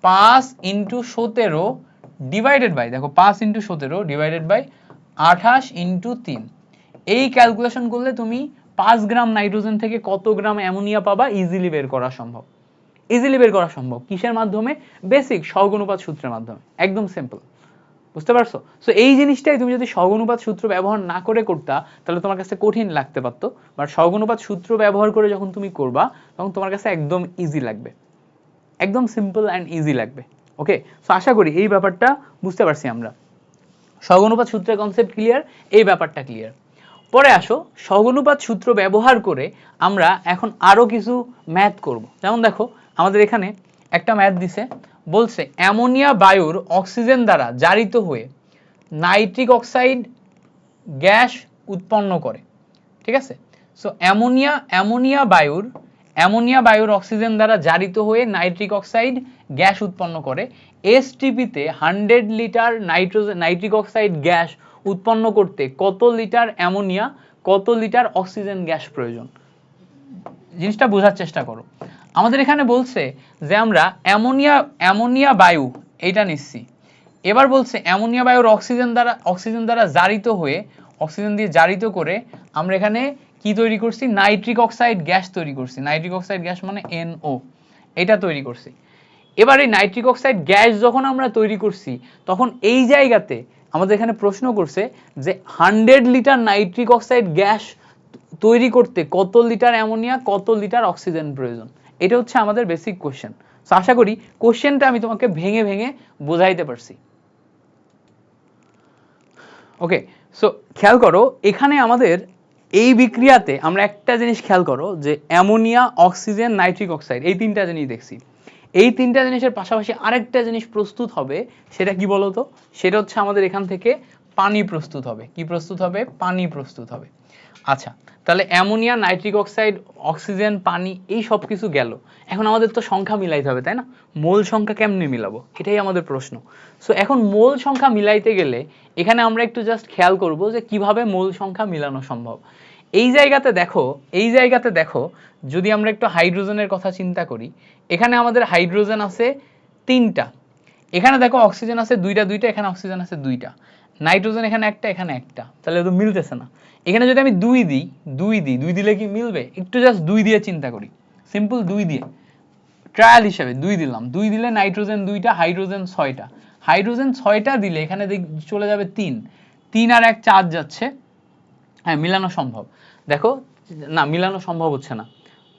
5 ইন্টু 17 ডিভাইডেড বাই, দেখো 5 ইন্টু 17 ডিভাইডেড বাই 28 ইন্টু 3। এই ক্যালকুলেশন করলে তুমি 5 গ্রাম নাইট্রোজেন থেকে কত গ্রাম অ্যামোনিয়া পাবা ইজিলি বের করা সম্ভব। ইজিলি বের করা সম্ভব কিসের মাধ্যমে? বেসিক সহগ অনুপাত সূত্রের মাধ্যমে। একদম সিম্পল। বুঝতে পারছো? সো এই জিনিসটাই তুমি যদি সহগ অনুপাত সূত্র ব্যবহার না করে করতা, তাহলে তোমার কাছে কঠিন লাগতে পারতো। বাট সহগ অনুপাত সূত্র ব্যবহার করে যখন তুমি করবা, তখন তোমার কাছে একদম ইজি লাগবে, একদম সিম্পল অ্যান্ড ইজি লাগবে। ওকে, সো আশা করি এই ব্যাপারটা বুঝতে পারছি আমরা। সহগ অনুপাত সূত্রের কনসেপ্ট ক্লিয়ার, এই ব্যাপারটা ক্লিয়ার। পরে আসো, সহগ অনুপাত সূত্র ব্যবহার করে আমরা এখন আরো কিছু ম্যাথ করব। যেমন দেখো আমাদের এখানে একটা ম্যাথ দিছে, বলছে অ্যামোনিয়া বায়ুর অক্সিজেন দ্বারা জারিত হয়ে নাইট্রিক অক্সাইড গ্যাস উৎপন্ন করে। ঠিক আছে? সো অ্যামোনিয়া বায়ুর অক্সিজেন দ্বারা জারিত হয়ে নাইট্রিক অক্সাইড গ্যাস উৎপন্ন করে। এসটিপিতে 100 লিটার নাইট্রিক অক্সাইড গ্যাস উৎপন্ন করতে কত লিটার অ্যামোনিয়া, কত লিটার অক্সিজেন গ্যাস প্রয়োজন? জিনিসটা বোঝার চেষ্টা করো। আমাদের এখানে বলছে যে আমরা অ্যামোনিয়া বায়ু এইটা নিচ্ছি। এবার বলছে অ্যামোনিয়া বায়ুর অক্সিজেন দ্বারা জারিত হয়ে, অক্সিজেন দিয়ে জারিত করে আমরা এখানে কি তৈরি করছি, নাইট্রিক অক্সাইড গ্যাস তৈরি করছি। নাইট্রিক অক্সাইড গ্যাস মানে NO, এটা তৈরি করছি। এবার এই নাইট্রিক অক্সাইড গ্যাস যখন আমরা তৈরি করছি তখন এই জায়গাতে আমাদের এখানে প্রশ্ন করছে যে 100 লিটার নাইট্রিক অক্সাইড গ্যাস তৈরি করতে কত লিটার অ্যামোনিয়া, কত লিটার অক্সিজেন প্রয়োজন। এটা হচ্ছে আমাদের বেসিক কোশ্চেন। সো আশা করি কোশ্চেনটা আমি তোমাকে ভেঙে ভেঙে বোঝাইতে পারছি। ওকে, সো খেয়াল করো এখানে আমাদের এই বিক্রিয়াতে আমরা একটা জিনিস খেয়াল করো যে অ্যামোনিয়া, অক্সিজেন, নাইট্রিক অক্সাইড, এই তিনটা জিনিস দেখছি। এই তিনটা জিনিসের পাশাপাশি আরেকটা জিনিস প্রস্তুত হবে, সেটা কি বলতো? সেটা হচ্ছে আমাদের এখান থেকে পানি প্রস্তুত হবে। কি প্রস্তুত হবে? পানি প্রস্তুত হবে। আচ্ছা, তাহলে অ্যামোনিয়া, নাইট্রিক অক্সাইড, অক্সিজেন, পানি, এই সব কিছু গেল। এখন আমাদের তো সংখ্যা মিলাইতে হবে, তাই না? মোল সংখ্যা কেমনে মিলাবো, এটাই আমাদের প্রশ্ন। সো এখন মোল সংখ্যা মিলাইতে গেলে এখানে আমরা একটু জাস্ট খেয়াল করব যে কিভাবে মোল সংখ্যা মিলানো সম্ভব। এই জায়গাতে দেখো যদি আমরা একটু হাইড্রোজেনের কথা চিন্তা করি, এখানে আমাদের হাইড্রোজেন আছে 3টা, এখানে দেখো অক্সিজেন আছে 2টা 2টা, এখানে অক্সিজেন আছে 2টা, নাইট্রোজেন এখানে একটা, এখানে একটা, তাহলে তো মিলতেছে না। এখানে যদি আমি 2 দিই, 2 দিলে কি মিলবে? একটু জাস্ট 2 দিয়ে চিন্তা করি, সিম্পল 2 দিয়ে ট্রায়াল হিসেবে 2 দিলাম। 2 দিলে নাইট্রোজেন 2টা, হাইড্রোজেন 6টা, হাইড্রোজেন 6টা দিলে এখানে চলে যাবে 3, 3 আর 1 4 যাচ্ছে। হ্যাঁ, মিলানো সম্ভব। দেখো না, মিলানো সম্ভব হচ্ছে না,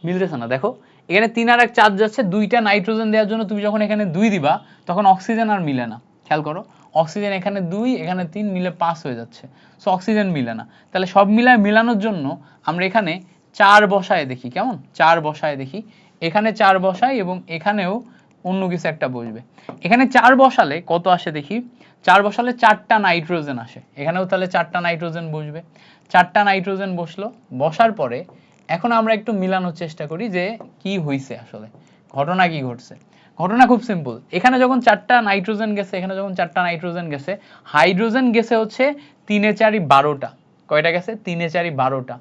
মিলতেছে না। দেখো এখানে 3 আর 1 4 যাচ্ছে, 2টা নাইট্রোজেন দেওয়ার জন্য তুমি যখন এখানে 2 দিবা তখন অক্সিজেন আর মিলে না। খেয়াল করো, অক্সিজেন এখানে 2, এখানে 3, মিলে 5 হয়ে যাচ্ছে। সো অক্সিজেন মিলে না। তাহলে সব মিলায় মিলানোর জন্য আমরা এখানে 4 বসায় দেখি, কেমন? 4 বসায় দেখি, এখানে 4 বসাই এবং এখানেও অন্য কিছু একটা বসবে। এখানে 4 বসালে কত আসে দেখি? 4 বসালে 4টা নাইট্রোজেন আসে, এখানেও তাহলে 4টা নাইট্রোজেন বসবে। 4টা নাইট্রোজেন বসলো, বসার পরে এখন আমরা একটু মিলানোর চেষ্টা করি যে কি হইছে, আসলে ঘটনা কি ঘটছে। ঘটনা খুব সিম্পল, এখানে যখন 4টা নাইট্রোজেন গেছে, এখানে যখন 4টা নাইট্রোজেন গেছে, হাইড্রোজেন গেছে হচ্ছে 3 এ 4 12টা। কয়টা গেছে? 3 এ 4 12টা।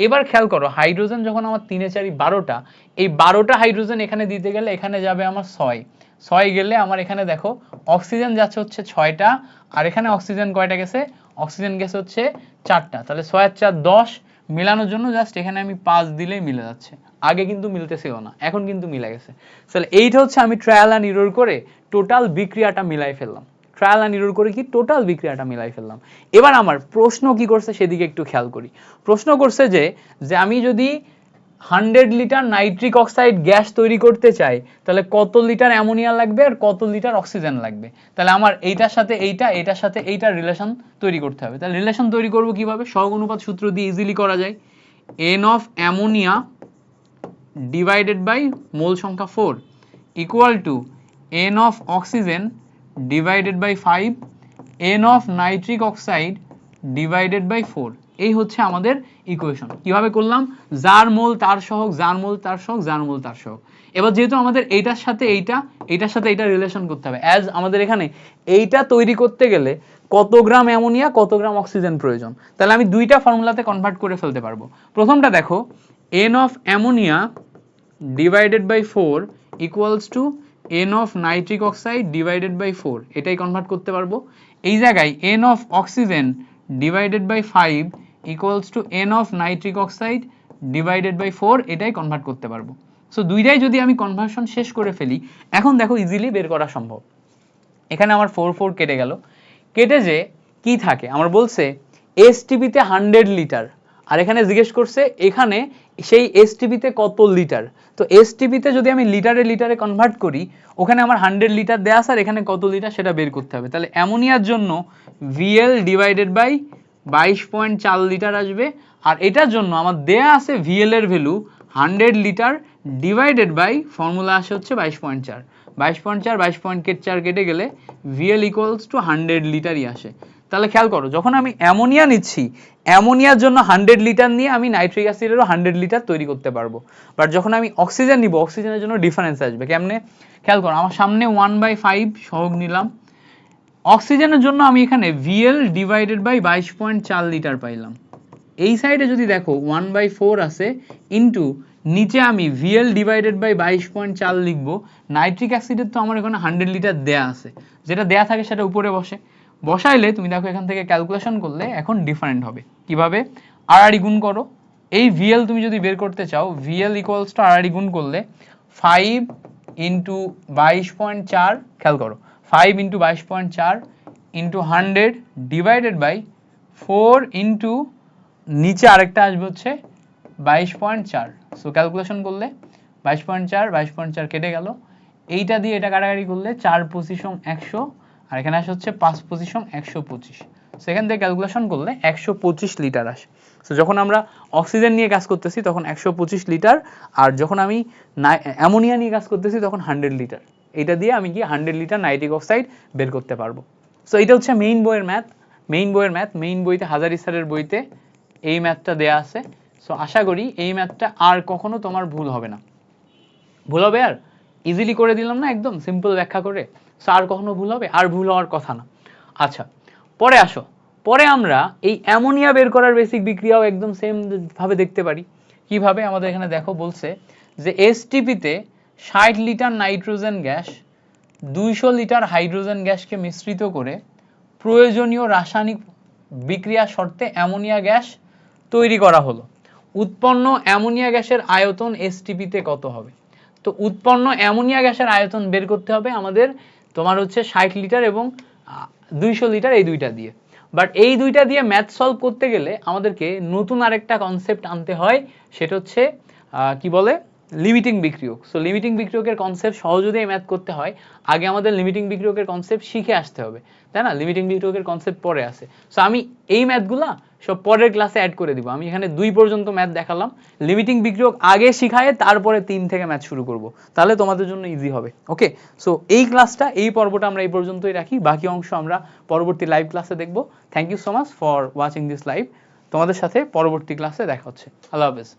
এবার খেয়াল করো, হাইড্রোজেন যখন আমার 3 এ 4 12টা, এই 12টা হাইড্রোজেন এখানে দিতে গেলে এখানে যাবে আমার 6 গেলে আমার এখানে দেখো অক্সিজেন যাচ্ছে হচ্ছে 6টা, আর এখানে অক্সিজেন কয়টা গেছে? অক্সিজেন গেছে হচ্ছে 4টা। তাহলে 6 আর 4 10, মিলানোর জন্য জাস্ট এখানে আমি 5 দিলেই মিলে যাচ্ছে। আগে কিন্তু মিলতেছিল না, এখন কিন্তু মিলে গেছে। তাহলে এইটা হচ্ছে আমি ট্রায়াল অ্যান্ড এরর করে টোটাল বিক্রিয়াটা মিলাই ফেললাম। ট্রায়াল অ্যান্ড এরর করে কি টোটাল বিক্রিয়াটা মিলাই ফেললাম। এবার আমার প্রশ্ন কি করছে সেদিকে একটু খেয়াল করি। প্রশ্ন করছে যে আমি যদি 100 লিটার নাইট্রিক অক্সাইড গ্যাস তৈরি করতে চাই তাহলে কত লিটার অ্যামোনিয়া লাগবে আর কত লিটার অক্সিজেন লাগবে। তাহলে আমার এইটার সাথে এইটা, এটার সাথে এইটার রিলেশন তৈরি করতে হবে। তাহলে রিলেশন তৈরি করব কিভাবে? সহগ অনুপাত সূত্র দিয়ে ইজিলি করা যায়। n of ammonia divided by mole সংখ্যা 4 equal to n of oxygen divided by 5, n of nitric oxide divided by 4। এই হচ্ছে আমাদের ইকুয়েশন। কিভাবে করলাম? যার মোল তার সহগ, যার মোল তার সহগ, যার মোল তার সহগ। এবার যেহেতু আমাদের এইটার সাথে এইটা, এইটার সাথে এইটা রিলেশন করতে হবে, অ্যাজ আমাদের এখানে এইটা তৈরি করতে গেলে কত গ্রাম অ্যামোনিয়া, কত গ্রাম অক্সিজেন প্রয়োজন, তাহলে আমি দুইটা ফর্মুলাতে কনভার্ট করে ফেলতে পারবো। প্রথমটা দেখো, n of ammonia divided by 4 equals to n of nitric oxide divided by 4, এটাই কনভার্ট করতে পারবো। এই জায়গায় n of oxygen divided by 5 equals to n of nitric oxide divided by 4, এটাই কনভার্ট করতে পারবো। সো দুইটাই যদি আমি কনভার্সন শেষ করে ফেলি, এখন দেখো ইজিলি বের করা সম্ভব। এখানে আমার 4 4 কেটে গেল, কেটে যে কি থাকে আমার বলছে এসটিপিতে 100 লিটার, আর এখানে জিজ্ঞেস করছে এখানে সেই এসটিপিতে কত লিটার। তো এসটিপিতে যদি আমি লিটারে লিটারে কনভার্ট করি, ওখানে আমার 100 লিটার দেয়া আছে আর এখানে কত লিটার সেটা বের করতে হবে। তাহলে অ্যামোনিয়ার জন্য ভিএল ডিভাইডেড বাই 22.4 লিটার আসবে, আর এটার জন্য আমার দেয়া আছে ভিএল এর value 100 litre divided by formula আসে হচ্ছে 22.4, 22.4 22.4 কেটে গেলে ভিএল ইকুয়ালস টু 100 লিটারই আসে। তাহলে খেয়াল করো, যখন আমি অ্যামোনিয়া নিচ্ছি, অ্যামোনিয়ার জন্য 100 লিটার নিয়ে আমি নাইট্রিক অ্যাসিডেরও 100 লিটার তৈরি করতে পারবো। বাট যখন আমি অক্সিজেন নিব, অক্সিজেনের জন্য ডিফারেন্স আসবে কেমনে? খেয়াল করো, আমার সামনে 1/5 সহগ নিলাম, অক্সিজেনের জন্য আমি এখানে ভিএল ডিভাইডেড বাই 22.4 লিটার পাইলাম। এই সাইডে যদি দেখো 1/4 আছে, ইন্টু নিচে আমি ভিএল ডিভাইডেড বাই 22.4 লিখবো। নাইট্রিক অ্যাসিডের তো আমার এখানে 100 লিটার দেয়া আছে, যেটা দেয়া থাকে সেটা উপরে বসে, বসাইলে তুমি দেখো এখান থেকে ক্যালকুলেশন করলে এখন ডিফারেন্ট হবে। কিভাবে? আর গুণ করো, এই ভিএল তুমি যদি বের করতে চাও, ভিএল ইকুয়ালস টু আর গুণ করলে 5 ইন্টু 22.4, খেয়াল করো 5 into 22.4 into 100 divided by 4 into নিচে আরেকটা আসবে হচ্ছে 22.4। সো ক্যালকুলেশন করলে 22.4 কেটে গেল, এইটা দিয়ে এটা কাটাকাটি করলে 4 পঁচিশং 100, আর এখানে আসে হচ্ছে 5 পঁচিশং 125। সেখান থেকে ক্যালকুলেশন করলে 125 লিটার আসে। সো যখন আমরা অক্সিজেন নিয়ে কাজ করতেছি তখন 125 লিটার, আর যখন আমি অ্যামোনিয়া নিয়ে কাজ করতেছি তখন 100 লিটার। এটা দিয়ে আমি কি 100 লিটার নাইট্রিক অক্সাইড বের করতে পারবো। সো এটা হচ্ছে মেইন বইয়ের ম্যাথ। মেইন বইতে হাজারি স্যারের বইতে এই ম্যাথটা দেয়া আছে। সো আশা করি এই ম্যাথটা আর কখনো তোমার ভুল হবে না। ভুল হবে? আর ইজিলি করে দিলাম না, একদম সিম্পল ব্যাখ্যা করে। সো আর কখনো ভুল হবে? আর ভুল হওয়ার কথা না। আচ্ছা, পরে আসো। পরে আমরা এই অ্যামোনিয়া বের করার বেসিক বিক্রিয়াও একদম সেম ভাবে দেখতে পারি। কিভাবে? আমাদের এখানে দেখো বলছে যে এসটিপিতে 60 litre nitrogen gas 200 litre hydrogen গ্যাসকে মিশ্রিত করে প্রয়োজনীয় রাসায়নিক বিক্রিয়া শর্তে অ্যামোনিয়া গ্যাস তৈরি করা হলো। উৎপন্ন অ্যামোনিয়া গ্যাসের আয়তন এসটিপিতে কত হবে? তো উৎপন্ন অ্যামোনিয়া গ্যাসের আয়তন বের করতে হবে আমাদের, তোমার হচ্ছে 60 লিটার এবং 200 লিটার, এই দুইটা দিয়ে। বাট এই দুইটা দিয়ে ম্যাথ সলভ করতে গেলে আমাদেরকে নতুন আরেকটা কনসেপ্ট আনতে হয়, সেটা হচ্ছে কি বলে, লিমিটিং বিক্রিয়ক। সো লিমিটিং বিক্রিয়কের কনসেপ্ট সহজ যদি ম্যাথ করতে হয়, আগে আমাদের লিমিটিং বিক্রিয়কের কনসেপ্ট শিখে আসতে হবে, তাই না? লিমিটিং বিক্রিয়কের কনসেপ্ট পরে আসে। সো আমি এই ম্যাথগুলা সব পরের ক্লাসে অ্যাড করে দিব। আমি এখানে 2 পর্যন্ত ম্যাথ দেখালাম, লিমিটিং বিক্রিয়ক আগে শিখায় তারপরে 3 থেকে ম্যাথ শুরু করব, তাহলে তোমাদের জন্য ইজি হবে। ওকে, সো এই ক্লাসটা, এই পর্বটা আমরা এই পর্যন্তই রাখি, বাকি অংশ আমরা পরবর্তী লাইভ ক্লাসে দেখব। Thank you so much for watching this live. তোমাদের সাথে পরবর্তী ক্লাসে দেখা হচ্ছে। আল্লাহ হাফেজ।